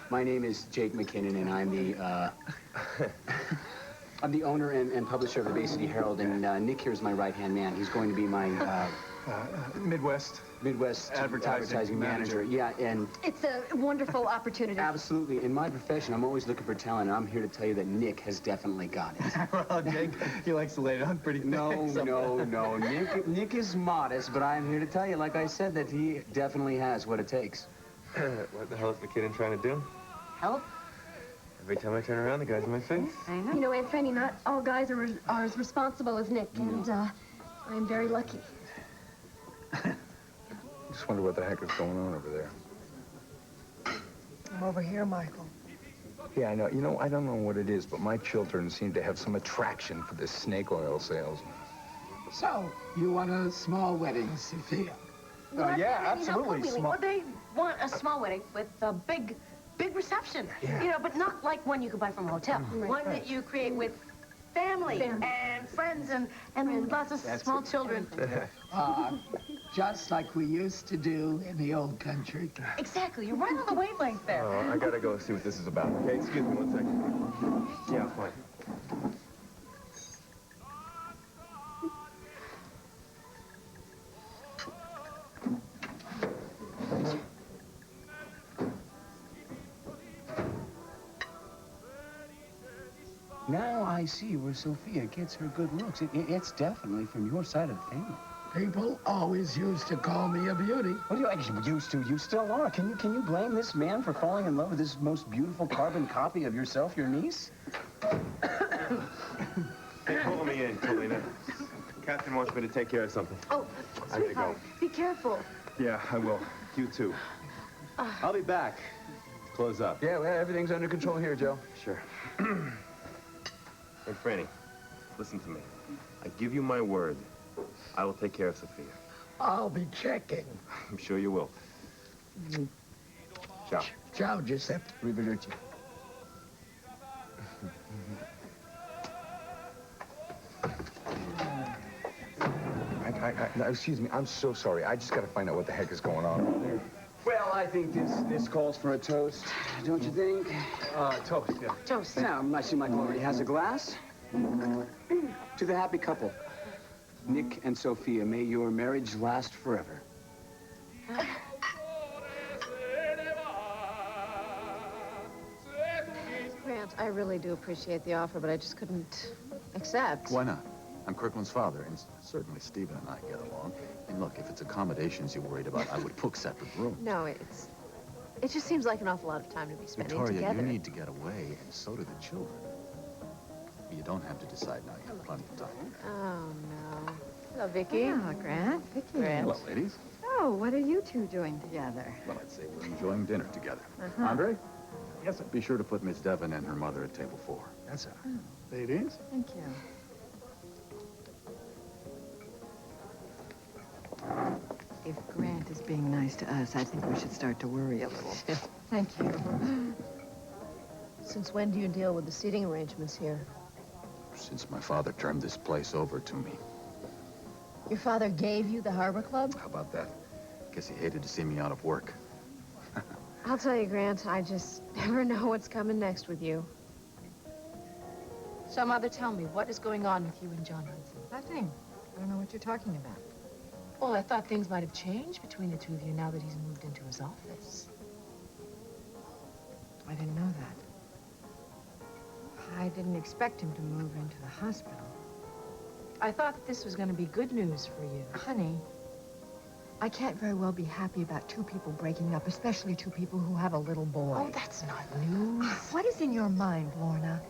Speaker 5: My name is Jake McKinnon, and I'm the, I'm the owner and publisher of the Bay City Herald, and Nick here is my right-hand man. He's going to be my,
Speaker 10: Midwest
Speaker 5: advertising manager. Yeah, and...
Speaker 16: It's a wonderful opportunity.
Speaker 5: Absolutely. In my profession, I'm always looking for talent, and I'm here to tell you that Nick has definitely got it.
Speaker 10: Well, Jake, he likes to lay it on pretty thick.
Speaker 5: No. Nick is modest, but I'm here to tell you, like I said, that he definitely has what it takes.
Speaker 4: What the hell is McKinnon trying to do?
Speaker 16: Help?
Speaker 4: Every time I turn around, the guy's in my face.
Speaker 16: I know. You know, Aunt Franny, not all guys are as responsible as Nick, and I'm very lucky.
Speaker 24: Just wonder what the heck is going on over there.
Speaker 3: I'm over here, Michael.
Speaker 24: Yeah, I know. You know, I don't know what it is, but my children seem to have some attraction for this snake oil sales.
Speaker 20: So, you want a small wedding, Sophia?
Speaker 24: Yeah, absolutely.
Speaker 16: Well, they want a small wedding with a big reception.
Speaker 24: Yeah.
Speaker 16: You know, but not like one you could buy from a hotel. One that you create with family and friends and lots of small children.
Speaker 20: Just like we used to do in the old country.
Speaker 16: Exactly. You're right on the wavelength there.
Speaker 4: Oh, I gotta go see what this is about. Okay, excuse me 1 second. Yeah, fine.
Speaker 5: Now I see where Sophia gets her good looks. It's definitely from your side of the family.
Speaker 20: People always used to call me a beauty.
Speaker 5: What do you used to? You still are. Can you blame this man for falling in love with this most beautiful carbon copy of yourself, your niece?
Speaker 4: Hey, pull me in, Paulina. Catherine wants me to take care of something.
Speaker 6: Oh,
Speaker 4: I gotta
Speaker 6: sweetheart, be careful.
Speaker 4: Yeah, I will. You too. I'll be back. Close up.
Speaker 2: Yeah, well, everything's under control here, Joe.
Speaker 4: Sure. Hey, Franny, listen to me. I give you my word. I will take care of Sophia.
Speaker 20: I'll be checking.
Speaker 4: I'm sure you will. Ciao.
Speaker 20: Ciao, Giuseppe.
Speaker 2: Arrivederci. Excuse me, I'm so sorry. I just gotta find out what the heck is going on over there.
Speaker 5: Well, I think this calls for a toast, don't you think?
Speaker 2: Toast, yeah.
Speaker 6: Toast.
Speaker 5: Now, I see Michael already has a glass. To the happy couple. Nick and Sophia, may your marriage last forever.
Speaker 7: Grant, I really do appreciate the offer, but I just couldn't accept.
Speaker 8: Why not? I'm Kirkland's father, and certainly Stephen and I get along. And look, if it's accommodations you're worried about, I would book separate rooms.
Speaker 7: No, it just seems like an awful lot of time to be spending
Speaker 8: Victoria,
Speaker 7: together.
Speaker 8: you need to get away, and so do the children. You don't have to decide now. You have plenty of time.
Speaker 7: Oh, no. Hello, Vicky.
Speaker 16: Oh, Grant. Vicky.
Speaker 7: Grant.
Speaker 8: Hello, ladies.
Speaker 16: Oh, what are you two doing together?
Speaker 8: Well, I'd say we're enjoying dinner together.
Speaker 16: Uh-huh.
Speaker 8: Andre? Yes, sir. Be sure to put Miss Devon and her mother at table 4.
Speaker 2: Yes, sir.
Speaker 8: Ladies?
Speaker 16: Thank you. If Grant is being nice to us, I think we should start to worry a little. Thank you.
Speaker 7: Since when do you deal with the seating arrangements here?
Speaker 8: Since my father turned this place over to me.
Speaker 7: Your father gave you the Harbor Club?
Speaker 8: How about that? Guess he hated to see me out of work.
Speaker 7: I'll tell you, Grant, I just never know what's coming next with you. So, Mother, tell me, what is going on with you and John Hudson?
Speaker 16: Nothing. I don't know what you're talking about.
Speaker 7: Well, I thought things might have changed between the two of you now that he's moved into his office.
Speaker 16: I didn't know that. I didn't expect him to move into the hospital.
Speaker 7: I thought that this was going to be good news for you.
Speaker 16: Honey, I can't very well be happy about two people breaking up, especially two people who have a little boy.
Speaker 7: Oh, that's not news.
Speaker 16: What is in your mind, Lorna?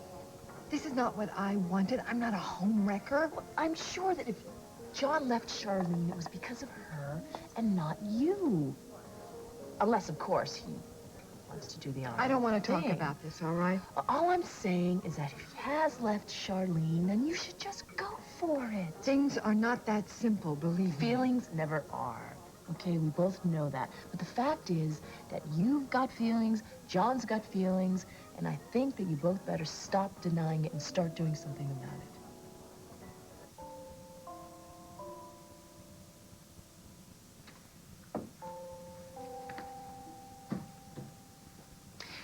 Speaker 16: This is not what I wanted. I'm not a home wrecker.
Speaker 7: Well, I'm sure that if John left Charlene, it was because of her and not you. Unless, of course, he wants to do the honor.
Speaker 16: I don't want to talk
Speaker 7: thing.
Speaker 16: about this, all right?
Speaker 7: All I'm saying is that if he has left Charlene, then you should just go for it.
Speaker 16: Things are not that simple, believe me.
Speaker 7: Feelings never are. Okay, we both know that. But the fact is that you've got feelings, John's got feelings, and I think that you both better stop denying it and start doing something about it.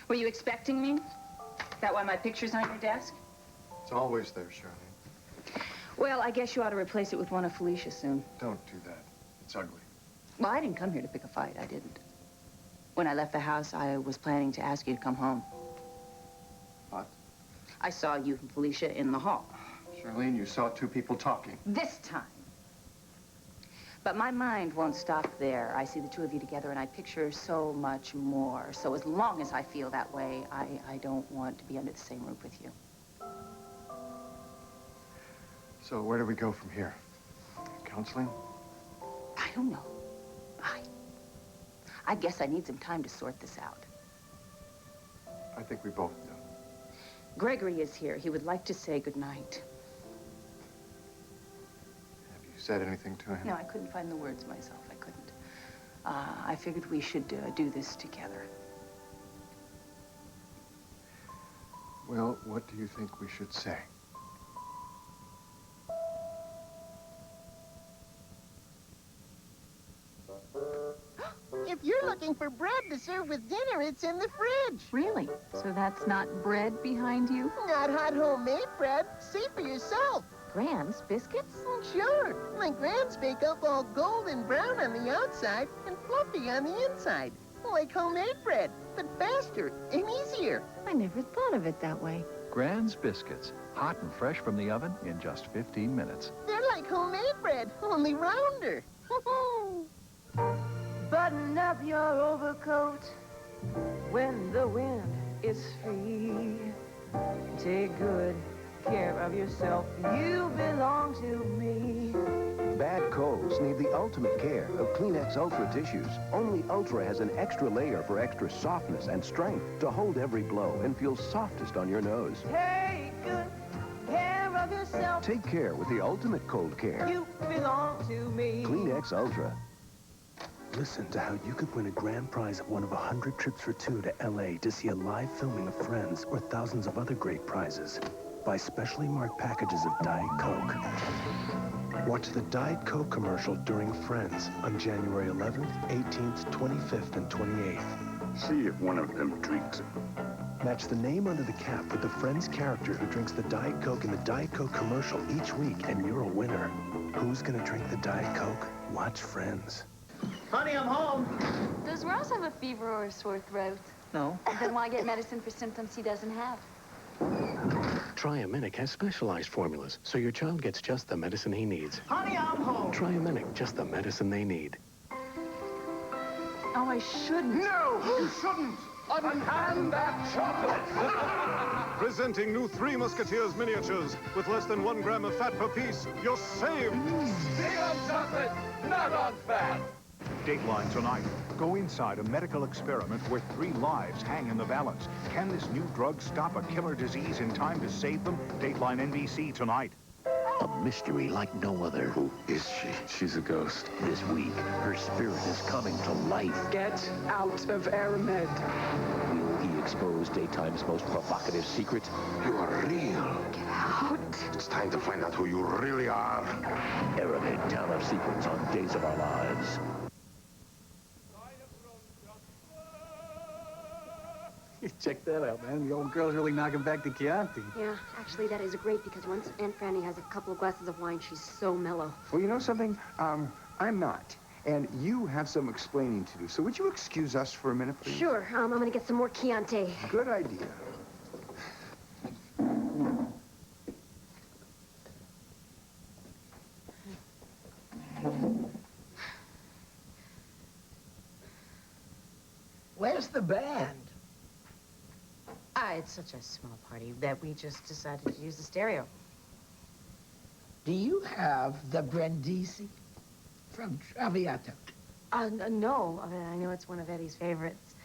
Speaker 9: Were you expecting me? Is that why my picture's on your desk?
Speaker 2: It's always there, Charlene.
Speaker 9: Well, I guess you ought to replace it with one of Felicia soon.
Speaker 2: Don't do that. It's ugly.
Speaker 9: Well, I didn't come here to pick a fight. I didn't. When I left the house, I was planning to ask you to come home.
Speaker 2: What?
Speaker 9: I saw you and Felicia in the hall.
Speaker 2: Charlene, you saw two people talking.
Speaker 9: This time. But my mind won't stop there. I see the two of you together, and I picture so much more. So as long as I feel that way, I don't want to be under the same roof with you.
Speaker 2: So where do we go from here? Counseling?
Speaker 9: I don't know. I guess I need some time to sort this out.
Speaker 2: I think we both do.
Speaker 9: Gregory is here. He would like to say goodnight.
Speaker 2: Have you said anything to him?
Speaker 9: No, I couldn't find the words myself. I couldn't. I figured we should do this together.
Speaker 2: Well, what do you think we should say?
Speaker 11: If you're looking for bread to serve with dinner, it's in the fridge.
Speaker 6: Really? So that's not bread behind you?
Speaker 11: Not hot homemade bread. See for yourself.
Speaker 6: Grand's biscuits?
Speaker 11: Sure. Like Grand's bake up all golden brown on the outside and fluffy on the inside. Like homemade bread, but faster and easier.
Speaker 16: I never thought of it that way.
Speaker 24: Grand's Biscuits, hot and fresh from the oven in just 15 minutes.
Speaker 11: They're like homemade bread, only rounder.
Speaker 15: Button up your overcoat when the wind is free. Take good
Speaker 16: care of yourself. You belong to me.
Speaker 25: Bad colds need the ultimate care of Kleenex Ultra tissues. Only Ultra has an extra layer for extra softness and strength to hold every blow and feel softest on your nose.
Speaker 16: Take good care of yourself.
Speaker 25: Take care with the ultimate cold care.
Speaker 16: You belong to me.
Speaker 25: Kleenex Ultra.
Speaker 12: Listen to how you could win a grand prize of one of 100 trips for two to L.A. to see a live filming of Friends or thousands of other great prizes. Buy specially marked packages of Diet Coke. Watch the Diet Coke commercial during Friends on January 11th, 18th, 25th, and 28th.
Speaker 8: See if one of them drinks it.
Speaker 12: Match the name under the cap with the Friends character who drinks the Diet Coke in the Diet Coke commercial each week, and you're a winner. Who's gonna drink the Diet Coke? Watch Friends.
Speaker 10: Honey, I'm home.
Speaker 13: Does Ross have a fever or a sore throat?
Speaker 10: No.
Speaker 13: Then why get medicine for symptoms he doesn't have?
Speaker 12: Triaminic has specialized formulas, so your child gets just the medicine he needs.
Speaker 10: Honey, I'm home.
Speaker 12: Triaminic, just the medicine they need.
Speaker 6: Oh, I shouldn't.
Speaker 10: No, you shouldn't.
Speaker 25: Unhand that chocolate!
Speaker 14: Presenting new Three Musketeers miniatures. With less than 1 gram of fat per piece, you're saved.
Speaker 25: Big on chocolate, not on fat.
Speaker 17: Dateline tonight. Go inside a medical experiment where 3 lives hang in the balance. Can this new drug stop a killer disease in time to save them? Dateline NBC tonight.
Speaker 29: A mystery like no other.
Speaker 8: Who is she? She's a ghost.
Speaker 29: This week, her spirit is coming to life.
Speaker 3: Get out of Aramed.
Speaker 29: Will he expose daytime's most provocative secrets?
Speaker 8: You are real.
Speaker 3: Get out.
Speaker 8: It's time to find out who you really are.
Speaker 29: Aramed, Town of Secrets on Days of Our Lives.
Speaker 2: Check that out, man. The old girl's really knocking back the Chianti.
Speaker 18: Yeah, actually, that is great because once Aunt Franny has a couple of glasses of wine, she's so mellow.
Speaker 2: Well, you know something? I'm not. And you have some explaining to do. So would you excuse us for a minute, please?
Speaker 18: Sure, I'm gonna get some more Chianti.
Speaker 2: Good idea.
Speaker 20: Where's the band?
Speaker 7: It's such a small party that we just decided to use the stereo.
Speaker 20: Do you have the Brindisi from Traviata?
Speaker 7: No. I mean, I know it's one of Eddie's favorites.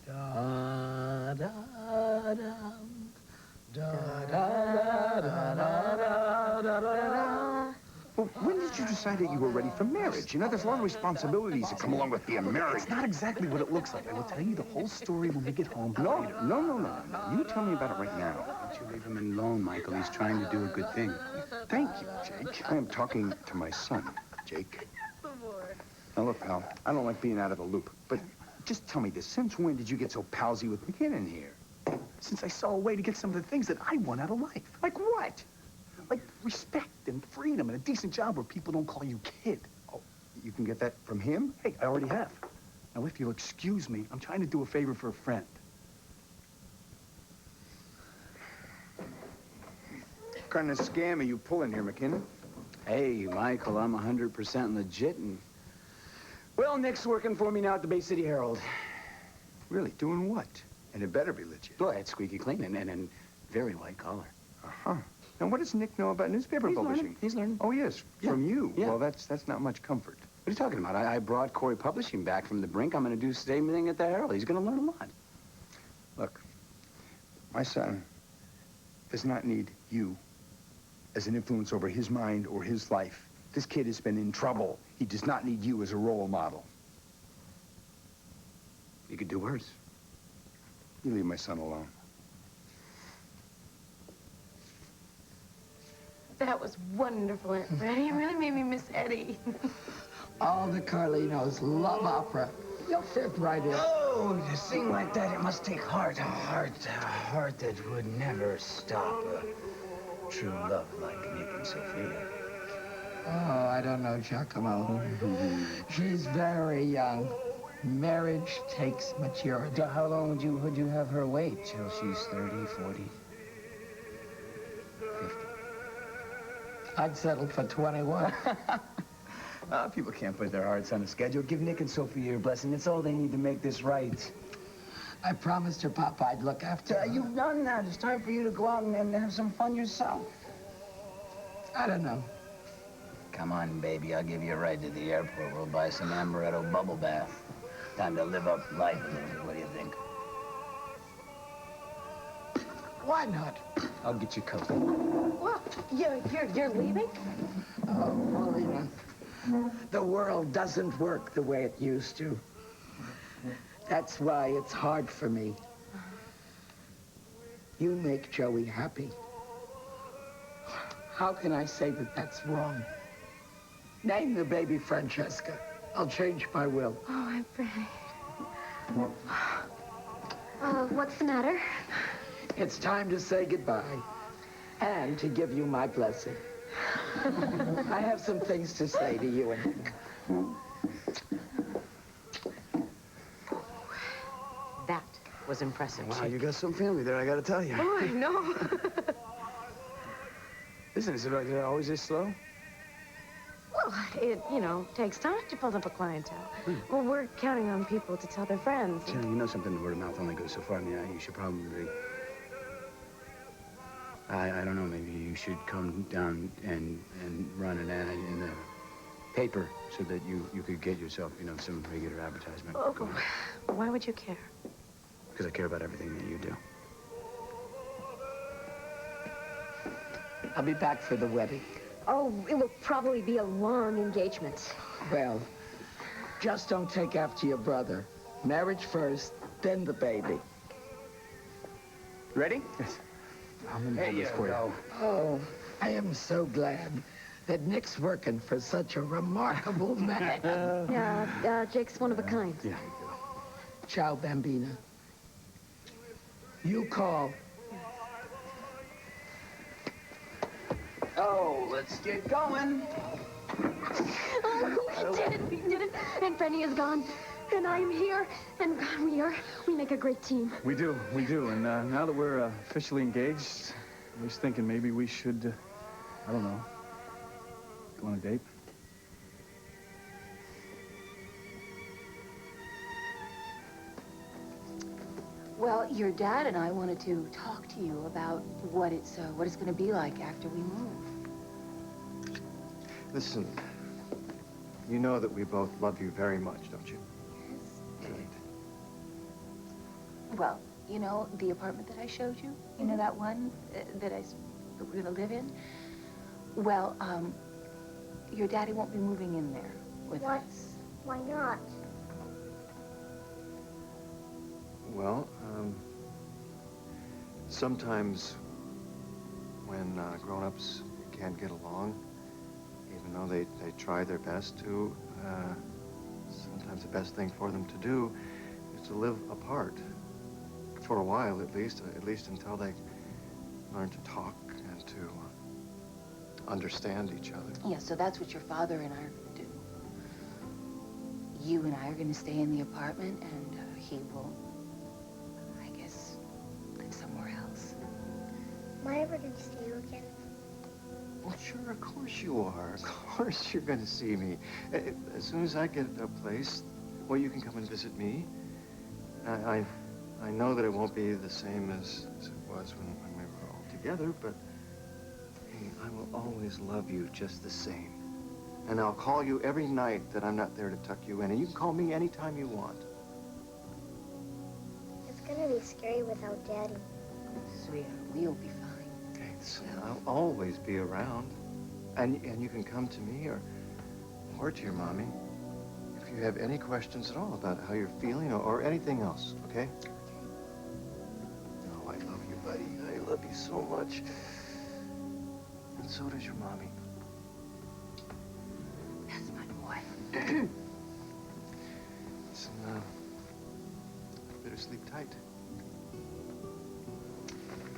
Speaker 20: Da da da da da da da da da da.
Speaker 2: Well, when did you decide that you were ready for marriage? You know, there's a lot of responsibilities that come along with being married.
Speaker 10: It's not exactly what it looks like. I will tell you the whole story when we get home.
Speaker 2: No. You tell me about it right now.
Speaker 5: Why don't you leave him alone, Michael? He's trying to do a good thing.
Speaker 2: Thank you, Jake. I am talking to my son, Jake. Now, look, pal, I don't like being out of the loop, but just tell me this. Since when did you get so palsy with McKinnon here?
Speaker 10: Since I saw a way to get some of the things that I want out of life.
Speaker 2: Like what?
Speaker 10: Like respect and freedom and a decent job where people don't call you kid.
Speaker 2: Oh, you can get that from him?
Speaker 10: Hey, I already have. Now, if you'll excuse me, I'm trying to do a favor for a friend.
Speaker 2: What kind of scam are you pulling here, McKinnon?
Speaker 5: Hey, Michael, I'm 100% legit, and... Well, Nick's working for me now at the Bay City Herald.
Speaker 2: Really? Doing what? And it better be legit.
Speaker 5: Boy, it's squeaky clean and very white collar.
Speaker 2: Uh-huh. Now, what does Nick know about newspaper publishing?
Speaker 5: He's learning.
Speaker 2: Oh, he is?
Speaker 5: Yeah.
Speaker 2: From you?
Speaker 5: Yeah.
Speaker 2: Well, that's not much comfort.
Speaker 5: What are you talking about? I brought Corey Publishing back from the brink. I'm going to do the same thing at the Herald. He's going to learn a lot.
Speaker 2: Look, my son does not need you as an influence over his mind or his life. This kid has been in trouble. He does not need you as a role model.
Speaker 5: You could do worse.
Speaker 2: You leave my son alone.
Speaker 7: That was wonderful, Aunt Franny. It really made me miss Eddie.
Speaker 20: All the Carlinos love opera. You'll fit right in.
Speaker 5: Oh, to sing like that, it must take heart. A heart that would never stop. A true love like Nick and Sophia.
Speaker 20: Oh, I don't know, Giacomo. She's very young. Marriage takes maturity.
Speaker 5: So how long would you have her wait? Till she's 30, 40, 50?
Speaker 20: I'd settle for 21.
Speaker 5: People can't put their hearts on a schedule. Give Nick and Sophia your blessing. It's all they need to make this right.
Speaker 20: I promised her Papa I'd look after her.
Speaker 10: You've done that. It's time for you to go out and have some fun yourself.
Speaker 20: I don't know.
Speaker 1: Come on, baby. I'll give you a ride to the airport. We'll buy some amaretto bubble bath. Time to live up life a little bit. What do you think?
Speaker 20: Why not?
Speaker 1: I'll get you covered.
Speaker 18: Well, you're leaving?
Speaker 20: Oh, Paulina, the world doesn't work the way it used to. That's why it's hard for me. You make Joey happy. How can I say that that's wrong? Name the baby Francesca. I'll change my will.
Speaker 18: Oh, I'm Franny. What's the matter?
Speaker 20: It's time to say goodbye and to give you my blessing. I have some things to say to you and him.
Speaker 7: That was impressive.
Speaker 10: Wow, you got some family there, I gotta tell you.
Speaker 18: Oh, I know.
Speaker 10: Listen, is it always this slow?
Speaker 7: Well, it, takes time to build up a clientele. Well, we're counting on people to tell their friends.
Speaker 10: You know something, the word of mouth only goes so far. I mean, you should probably... I don't know, maybe you should come down and run an ad in the paper so that you could get yourself, some regular advertisement.
Speaker 7: Oh, why would you care?
Speaker 10: Because I care about everything that you do.
Speaker 20: I'll be back for the wedding.
Speaker 18: Oh, it will probably be a long engagement.
Speaker 20: Well, just don't take after your brother. Marriage first, then the baby.
Speaker 10: Ready? Yes. I'm gonna hold this for you.
Speaker 20: Oh, I am so glad that Nick's working for such a remarkable man.
Speaker 18: Yeah, Jake's one of a kind.
Speaker 10: Yeah.
Speaker 20: Ciao, Bambina. You call.
Speaker 1: Oh, let's get going.
Speaker 18: Oh, we did it. And Frenny is gone. And I'm here. And God, we make a great team.
Speaker 2: We do. And now that we're officially engaged, I was thinking maybe we should, I don't know, go on a date.
Speaker 9: Well, your dad and I wanted to talk to you about what it's going to be like after we move.
Speaker 14: Listen, you know that we both love you very much, don't you?
Speaker 9: Well, the apartment that I showed you, that one that we're gonna live in? Well, your daddy won't be moving in there with us.
Speaker 18: Why not?
Speaker 14: Well, sometimes when grown-ups can't get along, even though they try their best to, sometimes the best thing for them to do is to live apart. For a while, at least until they learn to talk and to understand each other.
Speaker 9: Yeah, so that's what your father and I are gonna do. You and I are gonna stay in the apartment, and he will, I guess, live somewhere else.
Speaker 18: Am I ever gonna see you again?
Speaker 14: Well, sure, of course you are. Of course you're going to see me. As soon as I get a place, well, you can come and visit me. I know that it won't be the same as it was when we were all together, but hey, I will always love you just the same. And I'll call you every night that I'm not there to tuck you in, and you can call me anytime you want.
Speaker 18: It's gonna be scary without Daddy.
Speaker 9: Sweetheart, we'll be fine.
Speaker 14: Okay, so I'll always be around. And you can come to me or to your mommy if you have any questions at all about how you're feeling or anything else, okay? Oh, I love you, buddy. I love you so much. And so does your mommy.
Speaker 9: That's my boy.
Speaker 14: Listen, better sleep tight.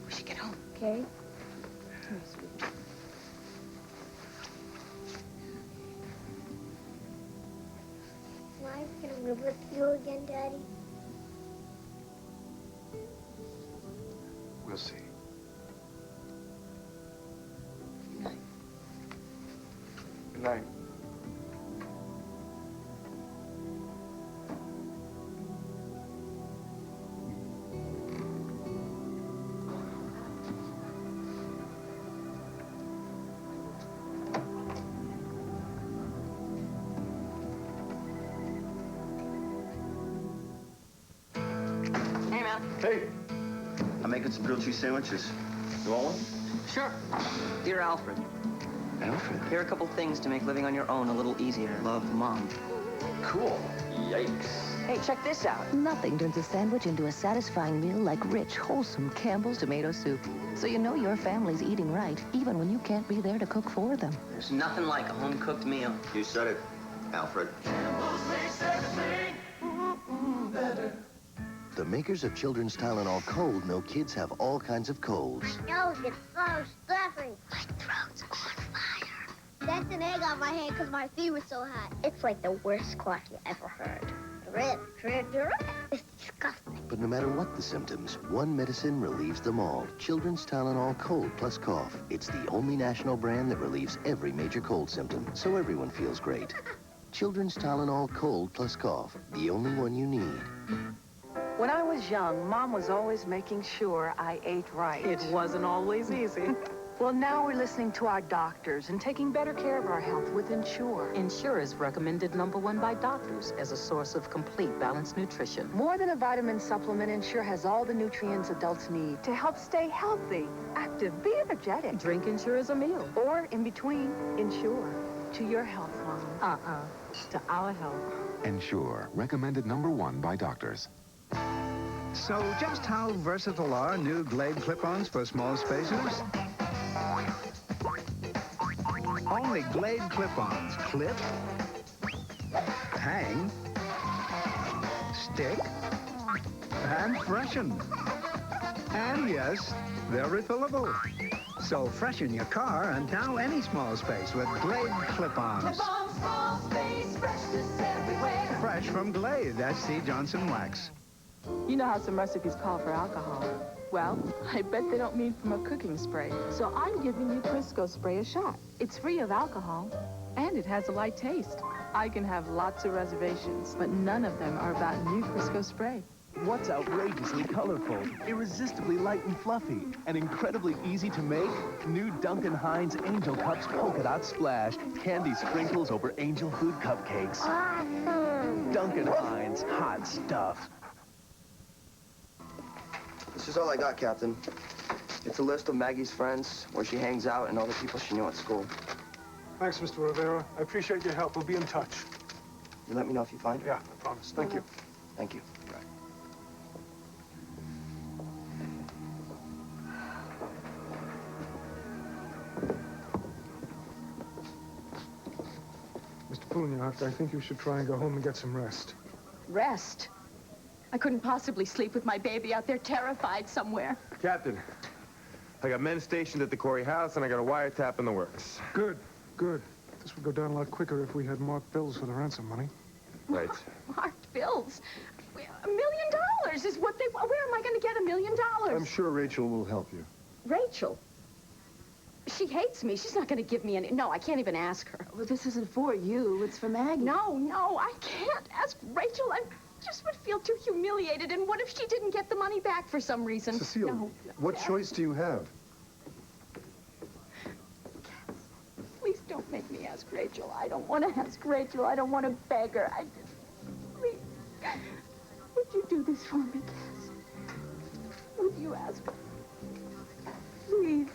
Speaker 9: We should get home.
Speaker 18: Okay.
Speaker 9: Come here, sweetie.
Speaker 18: Am I ever gonna live with you again, Daddy?
Speaker 14: We'll see.
Speaker 9: Good night.
Speaker 14: Good night. Hey, I'm making some grilled cheese sandwiches. You want one?
Speaker 3: Sure. Dear Alfred,
Speaker 14: Alfred?
Speaker 3: here are a couple things to make living on your own a little easier. Love, Mom.
Speaker 14: Cool. Yikes.
Speaker 9: Hey, check this out. Nothing turns a sandwich into a satisfying meal like rich, wholesome Campbell's tomato soup. So you know your family's eating right, even when you can't be there to cook for them.
Speaker 3: There's nothing like a home-cooked meal.
Speaker 14: You said it, Alfred.
Speaker 4: The makers of Children's Tylenol Cold know kids have all kinds of colds.
Speaker 18: My nose gets so stuffy. My throat's on fire. That's an egg on my hand because my fever's so hot. It's like the worst cough you ever heard. It's disgusting.
Speaker 4: But no matter what the symptoms, one medicine relieves them all. Children's Tylenol Cold plus Cough. It's the only national brand that relieves every major cold symptom, so everyone feels great. Children's Tylenol Cold plus Cough. The only one you need.
Speaker 16: When I was young, Mom was always making sure I ate right. It wasn't always easy. Well, now we're listening to our doctors and taking better care of our health with Ensure.
Speaker 19: Ensure is recommended #1 by doctors as a source of complete balanced nutrition.
Speaker 16: More than a vitamin supplement, Ensure has all the nutrients adults need to help stay healthy, active, be energetic.
Speaker 19: Drink Ensure as a meal.
Speaker 16: Or in between, Ensure. To your health, Mom.
Speaker 19: To our health.
Speaker 21: Ensure, recommended #1 by doctors.
Speaker 22: So just how versatile are new Glade clip-ons for small spaces? Only Glade clip-ons clip, hang, stick, and freshen. And yes, they're refillable. So freshen your car and now any small space with Glade clip-ons.
Speaker 15: Clip-on, small space, freshness everywhere.
Speaker 22: Fresh from Glade, SC Johnson Wax.
Speaker 7: You know how some recipes call for alcohol. Well, I bet they don't mean from a cooking spray. So I'm giving you Crisco Spray a shot. It's free of alcohol, and it has a light taste. I can have lots of reservations, but none of them are about new Crisco Spray.
Speaker 12: What's outrageously colorful, irresistibly light and fluffy, and incredibly easy to make? New Duncan Hines Angel Cups Polka Dot Splash. Candy sprinkles over angel food cupcakes.
Speaker 18: Awesome.
Speaker 12: Duncan Hines, hot stuff.
Speaker 23: This is all I got, Captain. It's a list of Maggie's friends, where she hangs out, and all the people she knew at school.
Speaker 24: Thanks, Mr. Rivera. I appreciate your help. We'll be in touch.
Speaker 23: You let me know if you find her?
Speaker 24: Yeah, I promise. Thank you.
Speaker 23: Thank you.
Speaker 24: Mr. Pugnac, I think you should try and go home and get some rest.
Speaker 6: Rest? I couldn't possibly sleep with my baby out there terrified somewhere.
Speaker 26: Captain, I got men stationed at the Corey house, and I got a wiretap in the works.
Speaker 24: Good, good. This would go down a lot quicker if we had marked bills for the ransom money.
Speaker 26: Right.
Speaker 6: Marked bills? $1 million is what they want. Where am I going to get $1 million?
Speaker 24: I'm sure Rachel will help you.
Speaker 6: Rachel? She hates me. She's not going to give me any... No, I can't even ask her.
Speaker 7: Well, this isn't for you. It's for Maggie.
Speaker 6: No, I can't ask Rachel. I just would feel too humiliated. And what if she didn't get the money back for some reason?
Speaker 24: Cecile,
Speaker 6: No.
Speaker 24: what choice do you have?
Speaker 6: Please don't make me ask Rachel. I don't want to ask Rachel. I don't want to beg her. Please. Would you do this for me, Cass? Would you ask her? Please.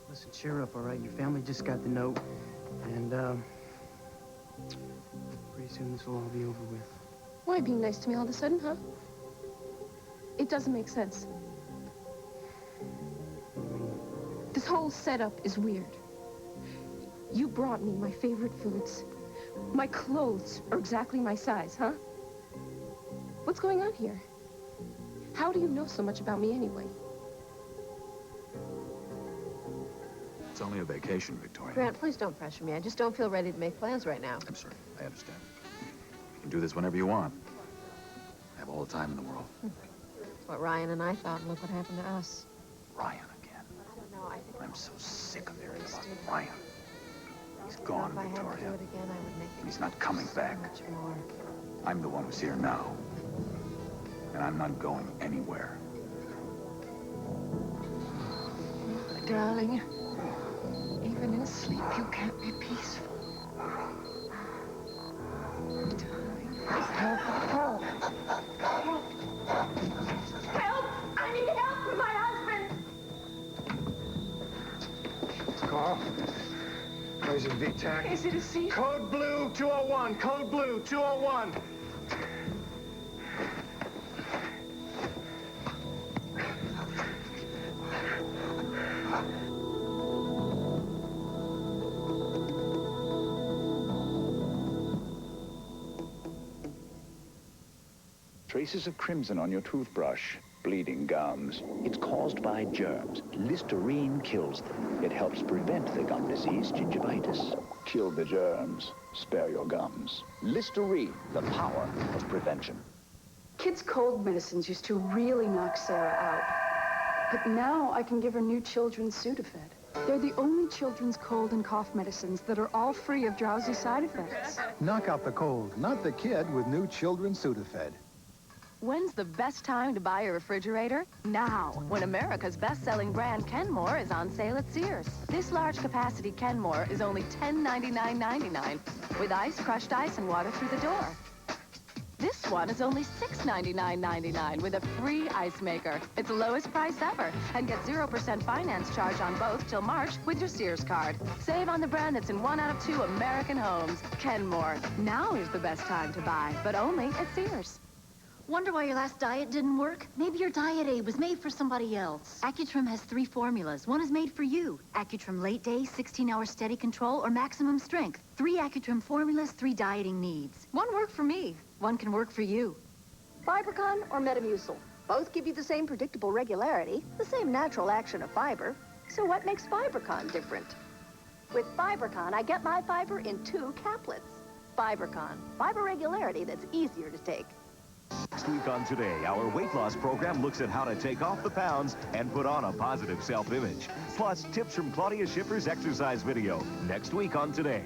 Speaker 3: Listen, cheer up, all right? Your family just got the note, and, pretty soon this will all be over with.
Speaker 18: Why being nice to me all of a sudden, huh? It doesn't make sense. This whole setup is weird. You brought me my favorite foods. My clothes are exactly my size, huh? What's going on here? How do you know so much about me anyway?
Speaker 8: It's only a vacation, Victoria.
Speaker 7: Grant, please don't pressure me. I just don't feel ready to make plans right now.
Speaker 8: I'm sorry. I understand. You can do this whenever you want. I have all the time in the world.
Speaker 7: That's what Ryan and I thought, and look what happened to us.
Speaker 8: Ryan again.
Speaker 7: I don't know. I think
Speaker 8: I'm so sick of hearing about Ryan. He's gone,
Speaker 7: if I had to
Speaker 8: Victoria.
Speaker 7: do it again, I would make it
Speaker 8: He's not coming back.
Speaker 7: much more.
Speaker 8: I'm the one who's here now. And I'm not going anywhere.
Speaker 7: Darling, even in sleep, you can't be peaceful. Darling.
Speaker 22: Oh. Where's his VTAC?
Speaker 16: Is it a seat?
Speaker 22: Code blue 201. Code blue 201.
Speaker 5: Traces of crimson on your toothbrush, bleeding gums. It's caused by germs. Listerine kills them. It helps prevent the gum disease, gingivitis. Kill the germs, spare your gums. Listerine, the power of prevention.
Speaker 6: Kids' cold medicines used to really knock Sarah out. But now I can give her new children's Sudafed. They're the only children's cold and cough medicines that are all free of drowsy side effects.
Speaker 10: Knock out the cold, not the kid, with new children's Sudafed.
Speaker 11: When's the best time to buy a refrigerator? Now, when America's best-selling brand Kenmore is on sale at Sears. This large capacity Kenmore is only $10.99.99 with ice, crushed ice, and water through the door. This one is only $6.99.99 with a free ice maker. It's the lowest price ever, and get 0% finance charge on both till March with your Sears card. Save on the brand that's in 1 out of 2 American homes. Kenmore. Now is the best time to buy, but only at Sears.
Speaker 13: Wonder why your last diet didn't work? Maybe your diet aid was made for somebody else. Accutrim has 3 formulas. One is made for you. Accutrim Late Day, 16-hour steady control, or maximum strength. 3 Accutrim formulas, 3 dieting needs.
Speaker 6: One worked for me. One can work for you.
Speaker 17: Fibercon or Metamucil. Both give you the same predictable regularity, the same natural action of fiber. So what makes Fibercon different? With Fibercon, I get my fiber in 2 caplets. Fibercon, fiber regularity that's easier to take.
Speaker 25: Next week on Today, our weight loss program looks at how to take off the pounds and put on a positive self-image. Plus, tips from Claudia Schiffer's exercise video. Next week on Today.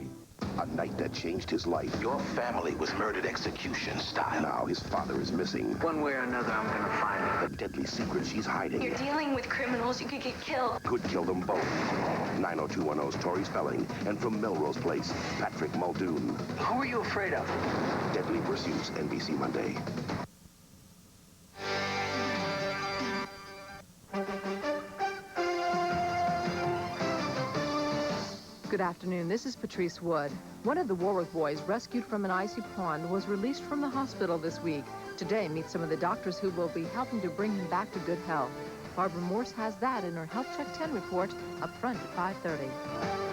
Speaker 27: A night that changed his life. Your family was murdered execution style. Now his father is missing. One way or another, I'm gonna find him. The deadly secret she's hiding.
Speaker 6: You're dealing with criminals. You could get killed.
Speaker 27: Could kill them both. 90210's Tori Spelling. And from Melrose Place, Patrick Muldoon. Who are you afraid of? Deadly Pursuits, NBC Monday.
Speaker 28: Good afternoon. This is Patrice Wood. One of the Warwick boys rescued from an icy pond was released from the hospital this week. Today, meet some of the doctors who will be helping to bring him back to good health. Barbara Morse has that in her Health Check 10 report up front at 5:30.